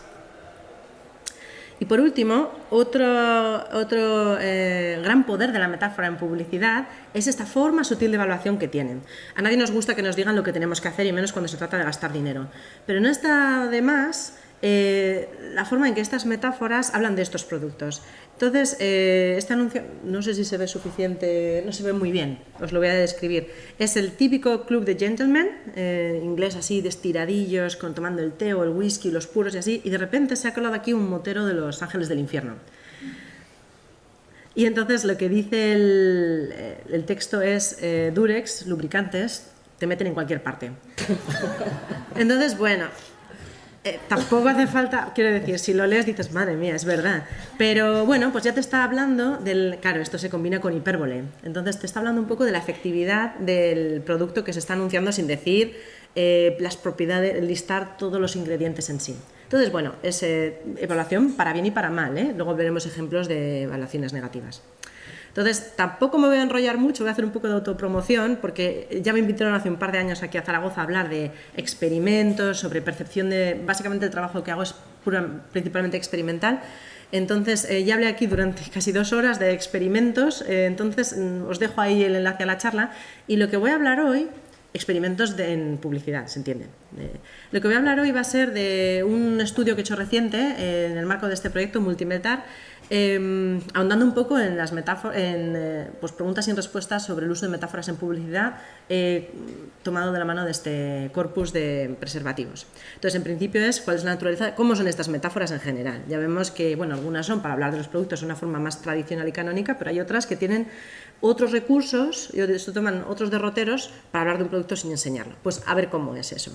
Y por último, otro gran poder de la metáfora en publicidad es esta forma sutil de evaluación que tienen. A nadie nos gusta que nos digan lo que tenemos que hacer y menos cuando se trata de gastar dinero. Pero no está de más la forma en que estas metáforas hablan de estos productos. Entonces, este anuncio, no sé si se ve suficiente, no se ve muy bien, os lo voy a describir. Es el típico club de gentlemen, inglés así, de estiradillos, tomando el té o el whisky, los puros y así, y de repente se ha colado aquí un motero de los ángeles del infierno. Y entonces lo que dice el texto es, Durex, lubricantes, te meten en cualquier parte. Entonces, bueno... tampoco hace falta, quiero decir, si lo lees dices, madre mía, es verdad. Pero bueno, pues ya te está hablando claro, esto se combina con hipérbole. Entonces te está hablando un poco de la efectividad del producto que se está anunciando sin decir las propiedades, listar todos los ingredientes en sí. Entonces, bueno, es evaluación para bien y para mal, ¿eh? Luego veremos ejemplos de evaluaciones negativas. Entonces, tampoco me voy a enrollar mucho, voy a hacer un poco de autopromoción, porque ya me invitaron hace un par de años aquí a Zaragoza a hablar de experimentos, sobre percepción básicamente el trabajo que hago es principalmente experimental. Entonces, ya hablé aquí durante casi 2 horas de experimentos, entonces os dejo ahí el enlace a la charla. Y lo que voy a hablar hoy, experimentos en publicidad, ¿se entiende? Lo que voy a hablar hoy va a ser de un estudio que he hecho reciente en el marco de este proyecto Multimetar, ahondando un poco en las metáforas, pues preguntas y respuestas sobre el uso de metáforas en publicidad, tomado de la mano de este corpus de preservativos. Entonces, en principio es cuál es la naturaleza, cómo son estas metáforas en general. Ya vemos que, bueno, algunas son para hablar de los productos de una forma más tradicional y canónica, pero hay otras que tienen otros recursos y se toman otros derroteros para hablar de un producto sin enseñarlo. Pues a ver cómo es eso.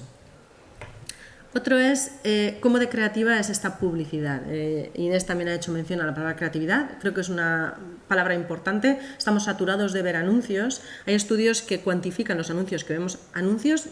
Otro es cómo de creativa es esta publicidad. Inés también ha hecho mención a la palabra creatividad, creo que es una palabra importante. Estamos saturados de ver anuncios, hay estudios que cuantifican los anuncios que vemos, anuncios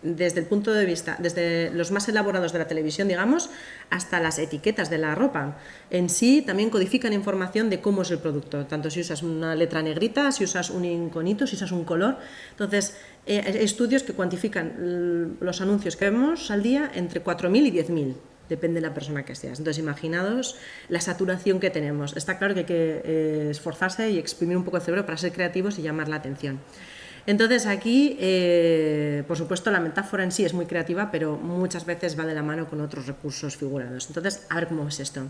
desde el punto de vista, desde los más elaborados de la televisión, digamos, hasta las etiquetas de la ropa. En sí también codifican información de cómo es el producto, tanto si usas una letra negrita, si usas un iconito, si usas un color. Entonces, hay estudios que cuantifican los anuncios que vemos al día entre 4.000 y 10.000. Depende de la persona que seas. Entonces, imaginaos la saturación que tenemos. Está claro que hay que esforzarse y exprimir un poco el cerebro para ser creativos y llamar la atención. Entonces aquí, por supuesto, la metáfora en sí es muy creativa, pero muchas veces va de la mano con otros recursos figurados. Entonces, a ver cómo es esto.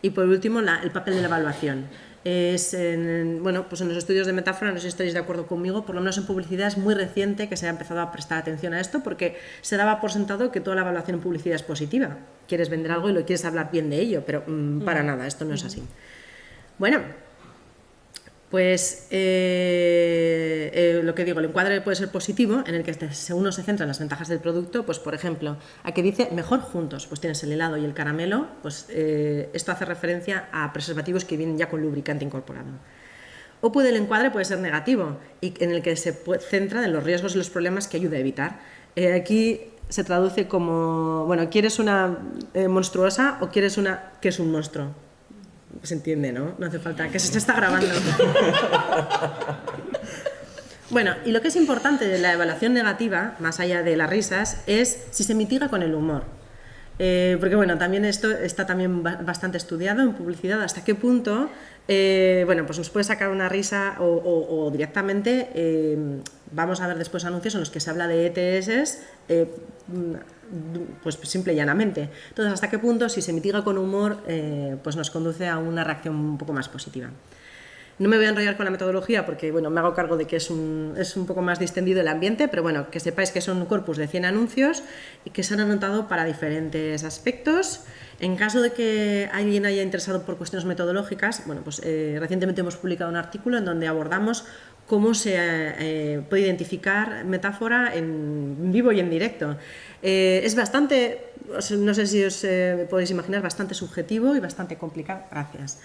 Y por último, el papel de la evaluación. Bueno, pues en los estudios de metáfora, no sé si estaréis de acuerdo conmigo, por lo menos en publicidad es muy reciente que se haya empezado a prestar atención a esto, porque se daba por sentado que toda la evaluación en publicidad es positiva. Quieres vender algo y lo quieres hablar bien de ello, pero para nada, esto no es así. Bueno, pues lo que digo, el encuadre puede ser positivo, en el que uno se centra en las ventajas del producto. Pues por ejemplo, aquí dice mejor juntos, pues tienes el helado y el caramelo, pues esto hace referencia a preservativos que vienen ya con lubricante incorporado. O el encuadre puede ser negativo, y en el que se centra en los riesgos y los problemas que ayuda a evitar. Aquí se traduce como, bueno, ¿quieres una monstruosa o quieres una que es un monstruo? Se entiende, ¿no? No hace falta, que se está grabando. Bueno, y lo que es importante de la evaluación negativa, más allá de las risas, es si se mitiga con el humor. Porque bueno, también esto está también bastante estudiado en publicidad, hasta qué punto bueno, pues nos puede sacar una risa o directamente vamos a ver después anuncios en los que se habla de ETS pues simple y llanamente. Entonces, hasta qué punto si se mitiga con humor pues nos conduce a una reacción un poco más positiva. No me voy a enrollar con la metodología porque bueno, me hago cargo de que es un poco más distendido el ambiente, pero bueno, que sepáis que son un corpus de 100 anuncios y que se han anotado para diferentes aspectos. En caso de que alguien haya interesado por cuestiones metodológicas, bueno, pues recientemente hemos publicado un artículo en donde abordamos cómo se puede identificar metáfora en vivo y en directo. Es bastante, no sé si os podéis imaginar, bastante subjetivo y bastante complicado. Gracias.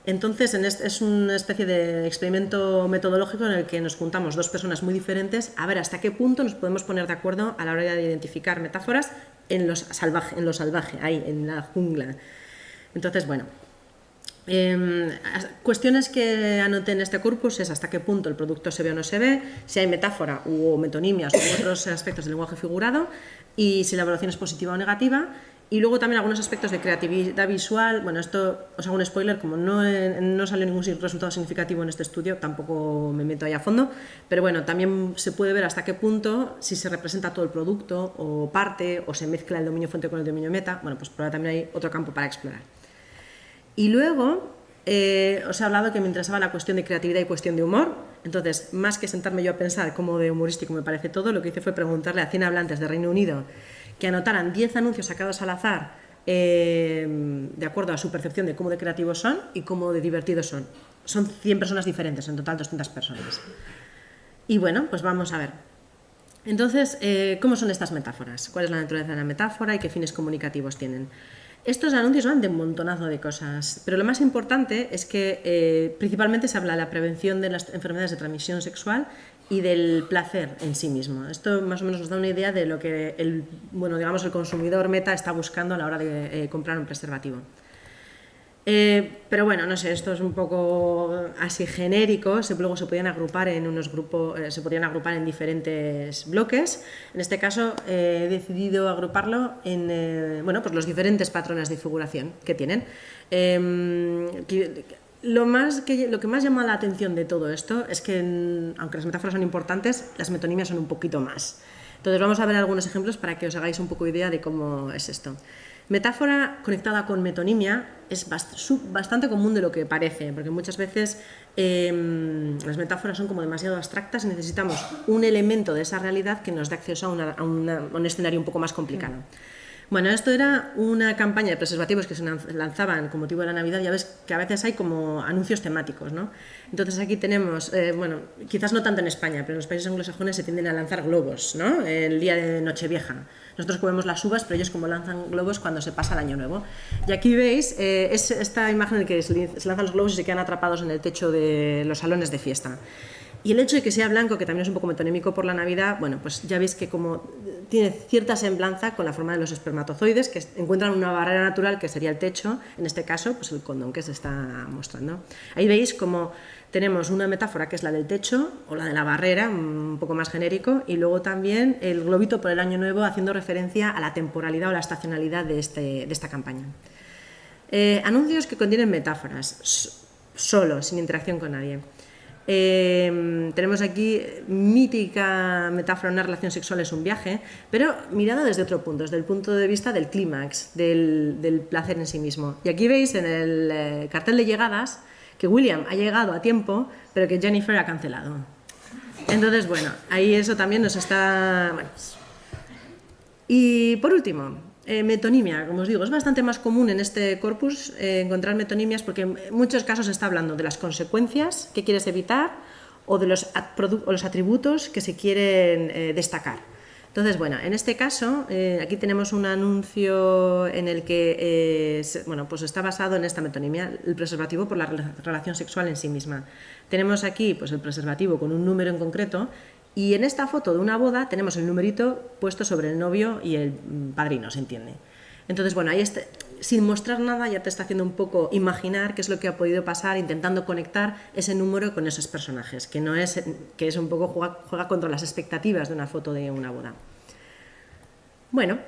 Entonces, es una especie de experimento metodológico en el que nos juntamos dos personas muy diferentes a ver hasta qué punto nos podemos poner de acuerdo a la hora de identificar metáforas en lo salvaje, ahí, en la jungla. Entonces, bueno, cuestiones que anoté en este corpus es hasta qué punto el producto se ve o no se ve, si hay metáfora o metonimias u otros aspectos del lenguaje figurado y si la evaluación es positiva o negativa. Y luego también algunos aspectos de creatividad visual. Bueno, esto os hago un spoiler, como no salió ningún resultado significativo en este estudio, tampoco me meto ahí a fondo, pero bueno, también se puede ver hasta qué punto, si se representa todo el producto o parte, o se mezcla el dominio fuente con el dominio meta. Bueno, pues por ahora también hay otro campo para explorar. Y luego os he hablado que me interesaba la cuestión de creatividad y cuestión de humor. Entonces, más que sentarme yo a pensar cómo de humorístico me parece todo, lo que hice fue preguntarle a 100 hablantes de Reino Unido que anotaran 10 anuncios sacados al azar de acuerdo a su percepción de cómo de creativos son y cómo de divertidos son. Son 100 personas diferentes, en total 200 personas. Y bueno, pues vamos a ver. Entonces, ¿cómo son estas metáforas? ¿Cuál es la naturaleza de la metáfora y qué fines comunicativos tienen? Estos anuncios van de un montonazo de cosas, pero lo más importante es que principalmente se habla de la prevención de las enfermedades de transmisión sexual y del placer en sí mismo. Esto más o menos nos da una idea de lo que el consumidor meta está buscando a la hora de comprar un preservativo. Pero bueno, no sé, esto es un poco así genérico. Luego se podían agrupar en unos grupos, se podían agrupar en diferentes bloques. En este caso he decidido agruparlo en pues los diferentes patrones de figuración que tienen. Lo que más llama la atención de todo esto es que, aunque las metáforas son importantes, las metonimias son un poquito más. Entonces vamos a ver algunos ejemplos para que os hagáis un poco idea de cómo es esto. Metáfora conectada con metonimia es bastante común de lo que parece, porque muchas veces las metáforas son como demasiado abstractas y necesitamos un elemento de esa realidad que nos dé acceso a un escenario un poco más complicado. Bueno, esto era una campaña de preservativos que se lanzaban con motivo de la Navidad. Ya ves que a veces hay como anuncios temáticos, ¿no? Entonces aquí tenemos, bueno, quizás no tanto en España, pero en los países anglosajones se tienden a lanzar globos, ¿no? El día de Nochevieja. Nosotros comemos las uvas, pero ellos como lanzan globos cuando se pasa el Año Nuevo. Y aquí veis es esta imagen en la que se lanzan los globos y se quedan atrapados en el techo de los salones de fiesta. Y el hecho de que sea blanco, que también es un poco metonímico por la Navidad, bueno, pues ya veis que como tiene cierta semblanza con la forma de los espermatozoides, que encuentran una barrera natural que sería el techo, en este caso, pues el condón que se está mostrando. Ahí veis como tenemos una metáfora que es la del techo, o la de la barrera, un poco más genérico, y luego también el globito por el Año Nuevo, haciendo referencia a la temporalidad o la estacionalidad de esta campaña. Anuncios que contienen metáforas, solo, sin interacción con nadie. Tenemos aquí mítica metáfora, una relación sexual es un viaje, pero mirada desde otro punto, desde el punto de vista del clímax, del placer en sí mismo. Y aquí veis en el cartel de llegadas que William ha llegado a tiempo, pero que Jennifer ha cancelado. Entonces, bueno, ahí eso también nos está... Bueno. Y por último, metonimia, como os digo, es bastante más común en este corpus encontrar metonimias porque en muchos casos se está hablando de las consecuencias que quieres evitar o de los atributos que se quieren destacar. Entonces, bueno, en este caso, aquí tenemos un anuncio en el que bueno, pues está basado en esta metonimia, el preservativo por la relación sexual en sí misma. Tenemos aquí pues, el preservativo con un número en concreto. Y en esta foto de una boda tenemos el numerito puesto sobre el novio y el padrino, ¿se entiende? Entonces, bueno, ahí sin mostrar nada ya te está haciendo un poco imaginar qué es lo que ha podido pasar, intentando conectar ese número con esos personajes, que es un poco juega contra las expectativas de una foto de una boda. Bueno,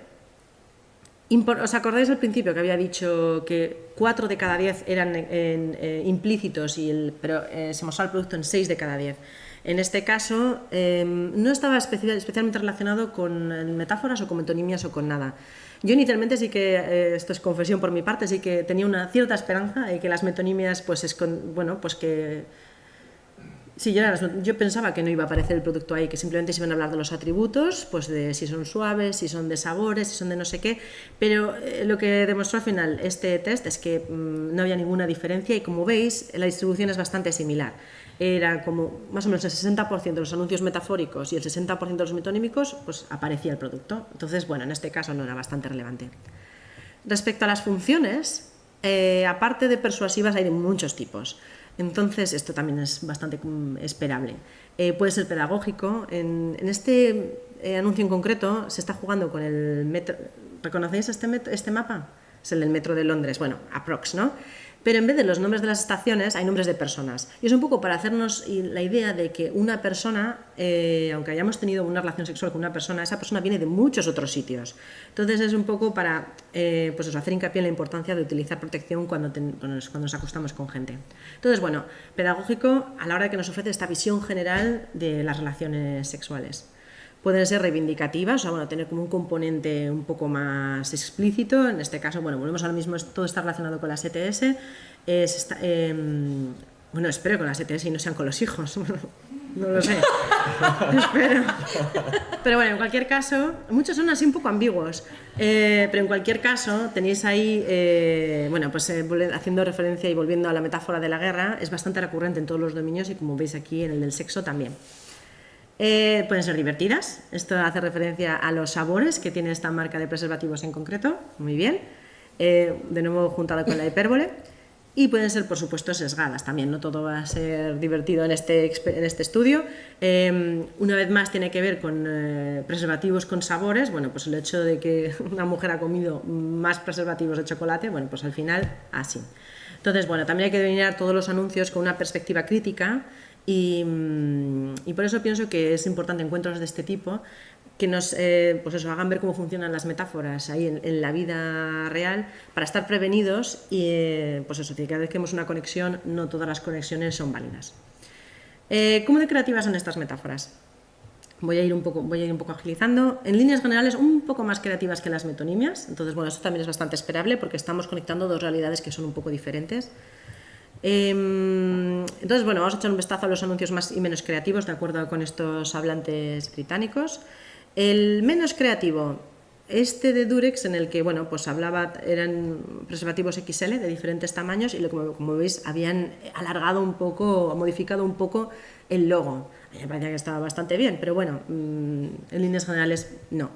¿os acordáis al principio que había dicho que 4 de cada 10 eran implícitos, pero se mostraba el producto en 6 de cada 10? En este caso, no estaba especialmente relacionado con metáforas o con metonimias o con nada. Yo inicialmente sí que, esto es confesión por mi parte, sí que tenía una cierta esperanza de que las metonimias, pues, bueno, pues que... Sí, yo pensaba que no iba a aparecer el producto ahí, que simplemente se iban a hablar de los atributos, pues de si son suaves, si son de sabores, si son de no sé qué, pero lo que demostró al final este test es que no había ninguna diferencia y como veis la distribución es bastante similar. Era como más o menos el 60% de los anuncios metafóricos y el 60% de los metonímicos, pues aparecía el producto. Entonces, bueno, en este caso no era bastante relevante. Respecto a las funciones, aparte de persuasivas hay de muchos tipos. Entonces, esto también es bastante esperable. Puede ser pedagógico. En este anuncio en concreto se está jugando con el metro. ¿Reconocéis este mapa? Es el del metro de Londres. Bueno, aprox, ¿no? Pero en vez de los nombres de las estaciones hay nombres de personas. Y es un poco para hacernos la idea de que una persona, aunque hayamos tenido una relación sexual con una persona, esa persona viene de muchos otros sitios. Entonces es un poco para pues eso, hacer hincapié en la importancia de utilizar protección cuando nos acostamos con gente. Entonces, bueno, pedagógico a la hora de que nos ofrece esta visión general de las relaciones sexuales. Pueden ser reivindicativas, o sea, bueno, tener como un componente un poco más explícito. En este caso, bueno, volvemos a lo mismo, todo está relacionado con las ETS. Bueno, espero con las ETS y no sean con los hijos. No lo sé. Espero. Pero bueno, en cualquier caso, muchos son así un poco ambiguos. Pero en cualquier caso, tenéis ahí, bueno, pues haciendo referencia y volviendo a la metáfora de la guerra, es bastante recurrente en todos los dominios y como veis aquí en el del sexo también. Pueden ser divertidas, esto hace referencia a los sabores que tiene esta marca de preservativos en concreto, muy bien, de nuevo juntado con la hipérbole, y pueden ser por supuesto sesgadas también, no todo va a ser divertido en este estudio. Una vez más tiene que ver con preservativos con sabores, bueno, pues el hecho de que una mujer ha comido más preservativos de chocolate, bueno, pues al final así. Entonces, bueno, también hay que delinear todos los anuncios con una perspectiva crítica. Y por eso pienso que es importante encuentros de este tipo que nos pues eso, hagan ver cómo funcionan las metáforas ahí en la vida real para estar prevenidos y pues eso, que cada vez que hemos una conexión no todas las conexiones son válidas. ¿Cómo de creativas son estas metáforas? Voy a ir un poco agilizando. En líneas generales, un poco más creativas que las metonimias. Entonces, bueno, eso también es bastante esperable porque estamos conectando dos realidades que son un poco diferentes. Entonces, bueno, vamos a echar un vistazo a los anuncios más y menos creativos de acuerdo con estos hablantes británicos. El menos creativo, de Durex, en el que, bueno, pues eran preservativos XL de diferentes tamaños y como veis habían alargado un poco, modificado un poco el logo. A mí me parecía que estaba bastante bien, pero bueno, en líneas generales no.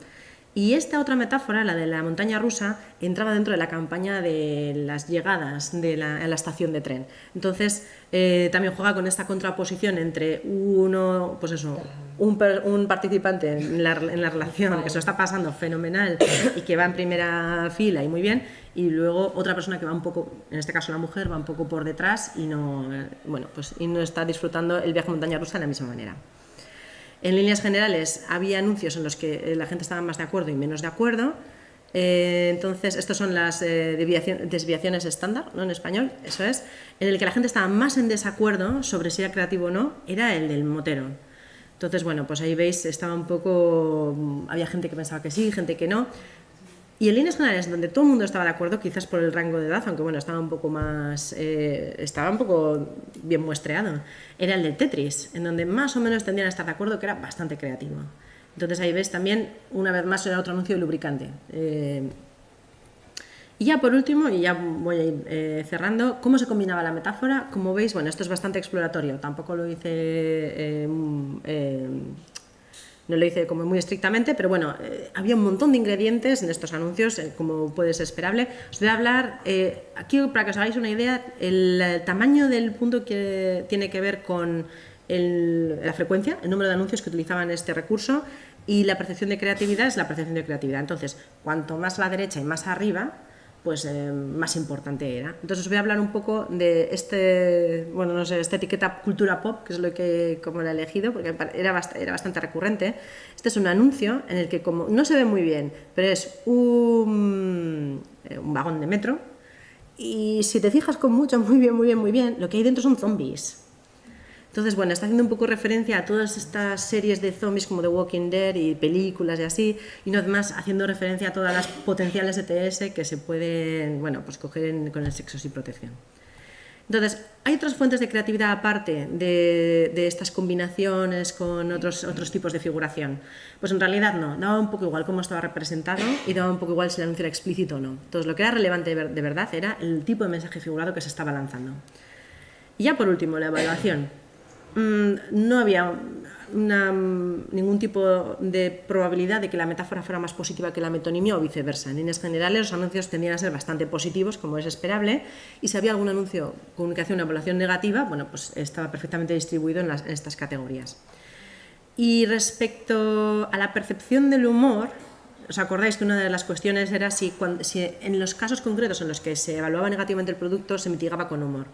Y esta otra metáfora, la de la montaña rusa, entraba dentro de la campaña de las llegadas a la estación de tren. Entonces, también juega con esta contraposición entre un participante en la relación que se lo está pasando fenomenal y que va en primera fila y muy bien, y luego otra persona que va un poco, en este caso la mujer, va un poco por detrás y no está disfrutando el viaje montaña rusa de la misma manera. En líneas generales había anuncios en los que la gente estaba más de acuerdo y menos de acuerdo. Entonces, estas son las desviaciones estándar, ¿no? En español, eso es. En el que la gente estaba más en desacuerdo sobre si era creativo o no, era el del motero. Entonces, bueno, pues ahí veis, había gente que pensaba que sí, gente que no. Y en líneas generales, donde todo el mundo estaba de acuerdo, quizás por el rango de edad, aunque bueno, estaba un poco bien muestreado, era el del Tetris, en donde más o menos tendrían a estar de acuerdo que era bastante creativo. Entonces ahí ves también, una vez más, era otro anuncio de lubricante. Y ya por último, y ya voy a ir cerrando, ¿cómo se combinaba la metáfora? Como veis, bueno, esto es bastante exploratorio, tampoco lo hice... no lo hice como muy estrictamente, pero bueno, había un montón de ingredientes en estos anuncios, como puede ser esperable. Os voy a hablar, aquí para que os hagáis una idea, el tamaño del punto que tiene que ver con la frecuencia, el número de anuncios que utilizaban este recurso, y la percepción de creatividad es la percepción de creatividad. Entonces, cuanto más a la derecha y más arriba, pues más importante era. Entonces os voy a hablar un poco de esta etiqueta cultura pop, que es como la he elegido, porque era bastante recurrente. Este es un anuncio en el que, como no se ve muy bien, pero es un vagón de metro, y si te fijas muy bien, lo que hay dentro son zombies. Entonces, bueno, está haciendo un poco referencia a todas estas series de zombies como The Walking Dead y películas y así, y no más haciendo referencia a todas las potenciales ETS que se pueden, pues coger con el sexo sin protección. Entonces, ¿hay otras fuentes de creatividad aparte de estas combinaciones con otros tipos de figuración? Pues en realidad no, daba un poco igual cómo estaba representado y daba un poco igual si el anuncio era explícito o no. Entonces, lo que era relevante de verdad era el tipo de mensaje figurado que se estaba lanzando. Y ya por último, la evaluación. No había ningún tipo de probabilidad de que la metáfora fuera más positiva que la metonimia o viceversa. En líneas generales, los anuncios tendían a ser bastante positivos, como es esperable, y si había algún anuncio con que hacía una evaluación negativa, pues estaba perfectamente distribuido en estas categorías. Y respecto a la percepción del humor, ¿os acordáis que una de las cuestiones era si en los casos concretos en los que se evaluaba negativamente el producto se mitigaba con humor?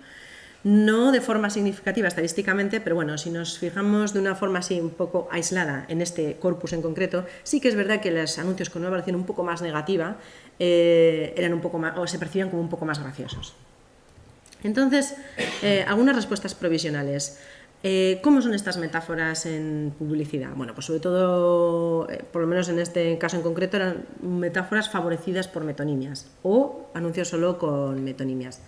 No de forma significativa estadísticamente, pero bueno, si nos fijamos de una forma así un poco aislada en este corpus en concreto, sí que es verdad que los anuncios con una evaluación un poco más negativa eran un poco más, o se percibían como un poco más graciosos. Entonces, algunas respuestas provisionales. ¿Cómo son estas metáforas en publicidad? Bueno, pues sobre todo, por lo menos en este caso en concreto, eran metáforas favorecidas por metonimias o anuncios solo con metonimias.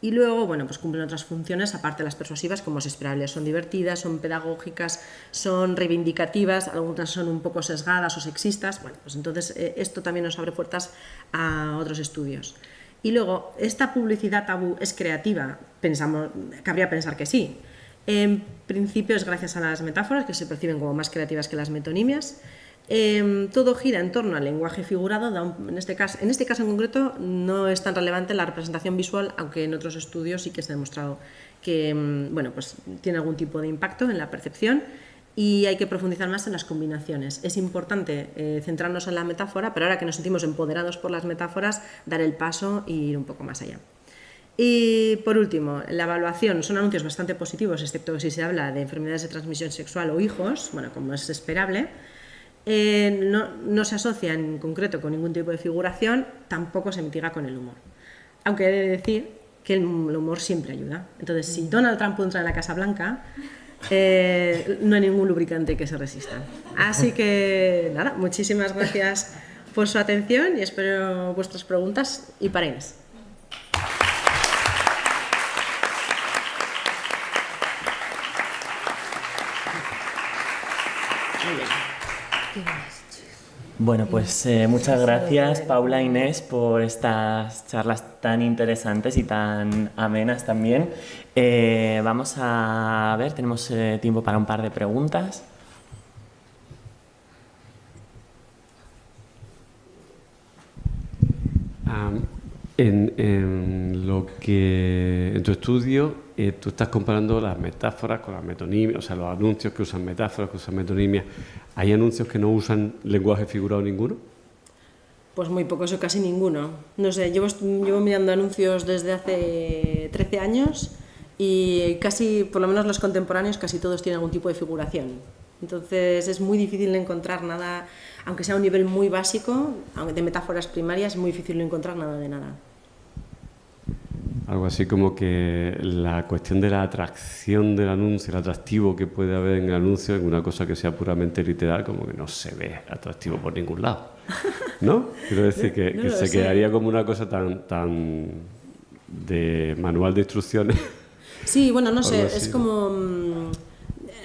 Y luego, pues cumplen otras funciones, aparte de las persuasivas, como es esperable. Son divertidas, son pedagógicas, son reivindicativas, algunas son un poco sesgadas o sexistas. Pues entonces esto también nos abre puertas a otros estudios. Y luego, ¿esta publicidad tabú es creativa? Cabría pensar que sí. En principio es gracias a las metáforas, que se perciben como más creativas que las metonimias. Todo gira en torno al lenguaje figurado. En este caso en concreto no es tan relevante la representación visual, aunque en otros estudios sí que se ha demostrado que pues tiene algún tipo de impacto en la percepción, y hay que profundizar más en las combinaciones. Es importante centrarnos en la metáfora, pero ahora que nos sentimos empoderados por las metáforas, dar el paso e ir un poco más allá. Y por último, la evaluación. Son anuncios bastante positivos, excepto si se habla de enfermedades de transmisión sexual o hijos, como es esperable. No se asocia en concreto con ningún tipo de figuración, tampoco se mitiga con el humor. Aunque he de decir que el humor siempre ayuda. Entonces, si Donald Trump entra en la Casa Blanca, no hay ningún lubricante que se resista. Así que, nada, muchísimas gracias por su atención y espero vuestras preguntas y para Inés. Bueno, pues muchas gracias, Paula e Inés, por estas charlas tan interesantes y tan amenas también. Vamos a ver, tenemos tiempo para un par de preguntas. En tu estudio, tú estás comparando las metáforas con las metonimias, o sea, los anuncios que usan metáforas, que usan metonimias. ¿Hay anuncios que no usan lenguaje figurado ninguno? Pues muy pocos o casi ninguno. No sé, llevo mirando anuncios desde hace 13 años y casi, por lo menos los contemporáneos, casi todos tienen algún tipo de figuración. Entonces es muy difícil encontrar nada, aunque sea a un nivel muy básico, de metáforas primarias, es muy difícil encontrar nada de nada. Algo así como que la cuestión de la atracción del anuncio, el atractivo que puede haber en el anuncio, en una cosa que sea puramente literal, como que no se ve atractivo por ningún lado, ¿no? Quiero decir que se quedaría como una cosa tan de manual de instrucciones. Sí, bueno, no sé, es como... o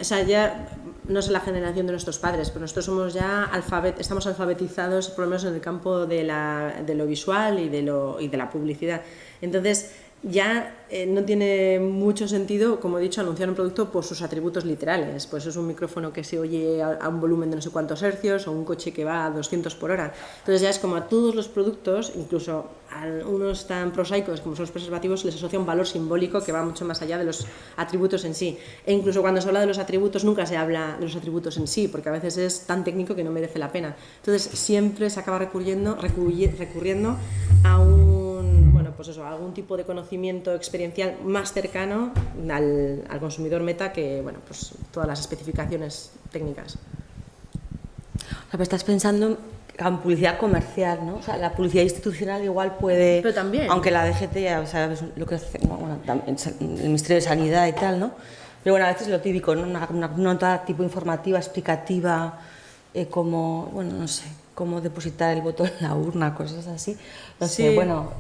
sea, ya... No sé la generación de nuestros padres, pero nosotros somos ya estamos alfabetizados, por lo menos en el campo de lo visual y de la publicidad. Entonces, ya no tiene mucho sentido, como he dicho, anunciar un producto por sus atributos literales. Pues es un micrófono que se oye a un volumen de no sé cuántos hercios o un coche que va a 200 por hora. Entonces ya es como a todos los productos, incluso a unos tan prosaicos como son los preservativos, les asocia un valor simbólico que va mucho más allá de los atributos en sí. E incluso cuando se habla de los atributos nunca se habla de los atributos en sí, porque a veces es tan técnico que no merece la pena. Entonces siempre se acaba recurriendo a a algún tipo de conocimimiento experiencial más cercano al consumidor meta que todas las especificaciones técnicas. O sea, estás pensando en publicidad comercial, ¿no? O sea, la publicidad institucional igual puede... Pero también... Aunque la DGT, o sea, es lo que hace, el Ministerio de Sanidad y tal, ¿no? Pero bueno, a veces lo típico, ¿no? Una nota tipo informativa, explicativa, como, bueno, no sé, cómo depositar el voto en la urna, cosas así. No sé, bueno,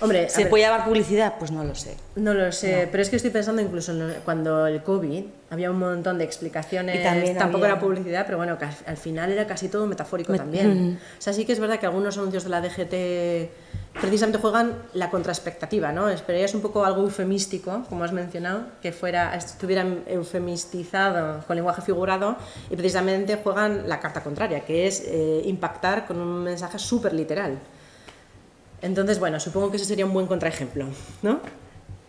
hombre, ¿se puede llamar publicidad? Pues no lo sé. No lo sé, pero es que estoy pensando incluso cuando el COVID había un montón de explicaciones, tampoco era publicidad, pero bueno, al final era casi todo metafórico también. O sea, sí que es verdad que algunos anuncios de la DGT precisamente juegan la contraexpectativa, ¿no? Esperarías un poco algo eufemístico, como has mencionado, que estuviera eufemistizado con lenguaje figurado, y precisamente juegan la carta contraria, que es impactar con un mensaje súper literal. Entonces, bueno, supongo que ese sería un buen contraejemplo, ¿no?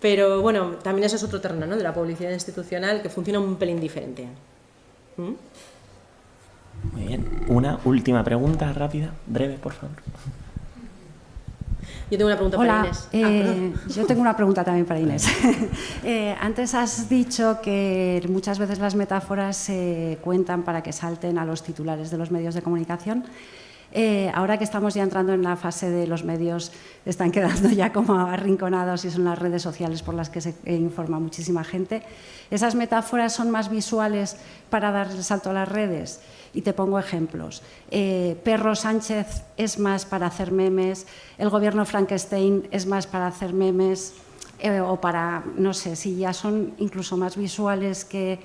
Pero bueno, también ese es otro terreno, ¿no? De la publicidad institucional que funciona un pelín diferente. Muy bien. Una última pregunta rápida, breve, por favor. Yo tengo una pregunta para Inés. Yo tengo una pregunta también para Inés. Antes has dicho que muchas veces las metáforas se cuentan para que salten a los titulares de los medios de comunicación. Ahora que estamos ya entrando en la fase de los medios, están quedando ya como arrinconados y son las redes sociales por las que se informa muchísima gente. ¿Esas metáforas son más visuales para dar el salto a las redes? Y te pongo ejemplos. Perro Sánchez es más para hacer memes, el gobierno Frankenstein es más para hacer memes, o para, no sé, si ya son incluso más visuales que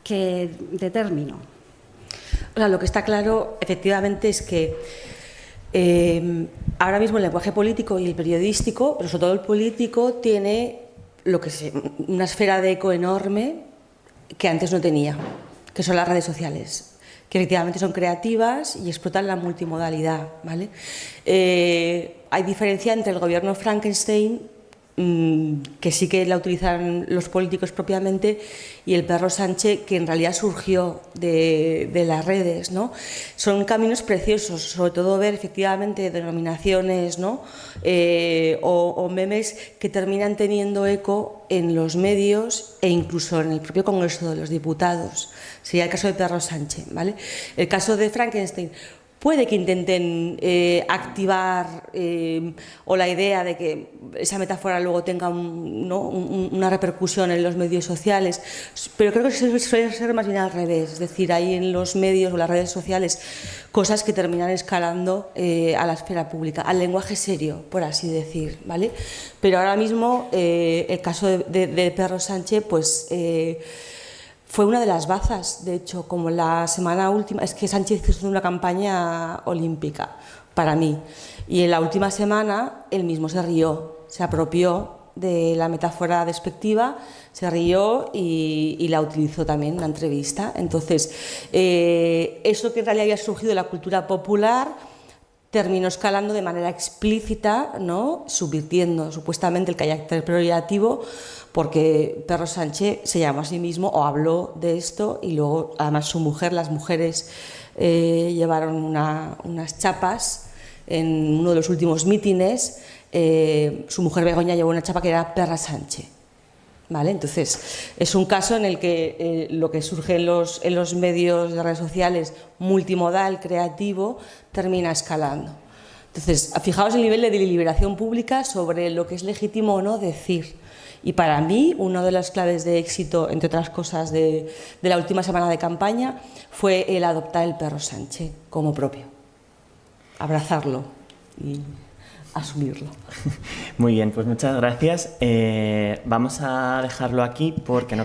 de término. O sea, lo que está claro, efectivamente, es que ahora mismo el lenguaje político y el periodístico, pero sobre todo el político, tiene una esfera de eco enorme que antes no tenía, que son las redes sociales, que efectivamente son creativas y explotan la multimodalidad, ¿vale? Hay diferencia entre el gobierno Frankenstein, que sí que la utilizan los políticos propiamente, y el perro Sánchez, que en realidad surgió de las redes, ¿no? Son caminos preciosos, sobre todo ver efectivamente denominaciones, ¿no? O memes que terminan teniendo eco en los medios e incluso en el propio Congreso de los Diputados. Sería el caso de perro Sánchez, ¿vale? El caso de Frankenstein, puede que intenten activar o la idea de que esa metáfora luego tenga una repercusión en los medios sociales, pero creo que suele ser más bien al revés, es decir, hay en los medios o las redes sociales cosas que terminan escalando a la esfera pública, al lenguaje serio, por así decir, ¿vale? Pero ahora mismo el caso de Pedro Sánchez, pues fue una de las bazas, de hecho, como la semana última, es que Sánchez hizo una campaña olímpica para mí, y en la última semana él mismo se rió, se apropió de la metáfora despectiva, se rió y la utilizó también en la entrevista. Entonces, eso que en realidad había surgido de la cultura popular terminó escalando de manera explícita, ¿no?, subvirtiendo supuestamente el carácter peyorativo, porque Pedro Sánchez se llamó a sí mismo o habló de esto, y luego además su mujer, las mujeres llevaron unas chapas en uno de los últimos mítines. Su mujer Begoña llevó una chapa que era Perra Sánchez, ¿vale? Entonces es un caso en el que lo que surge en los medios de redes sociales, multimodal, creativo, termina escalando. Entonces, fijaos el nivel de deliberación pública sobre lo que es legítimo o no decir. Y para mí, una de las claves de éxito, entre otras cosas, de la última semana de campaña fue el adoptar el Perro Sánchez como propio, abrazarlo y asumirlo. Muy bien, pues muchas gracias. Vamos a dejarlo aquí porque no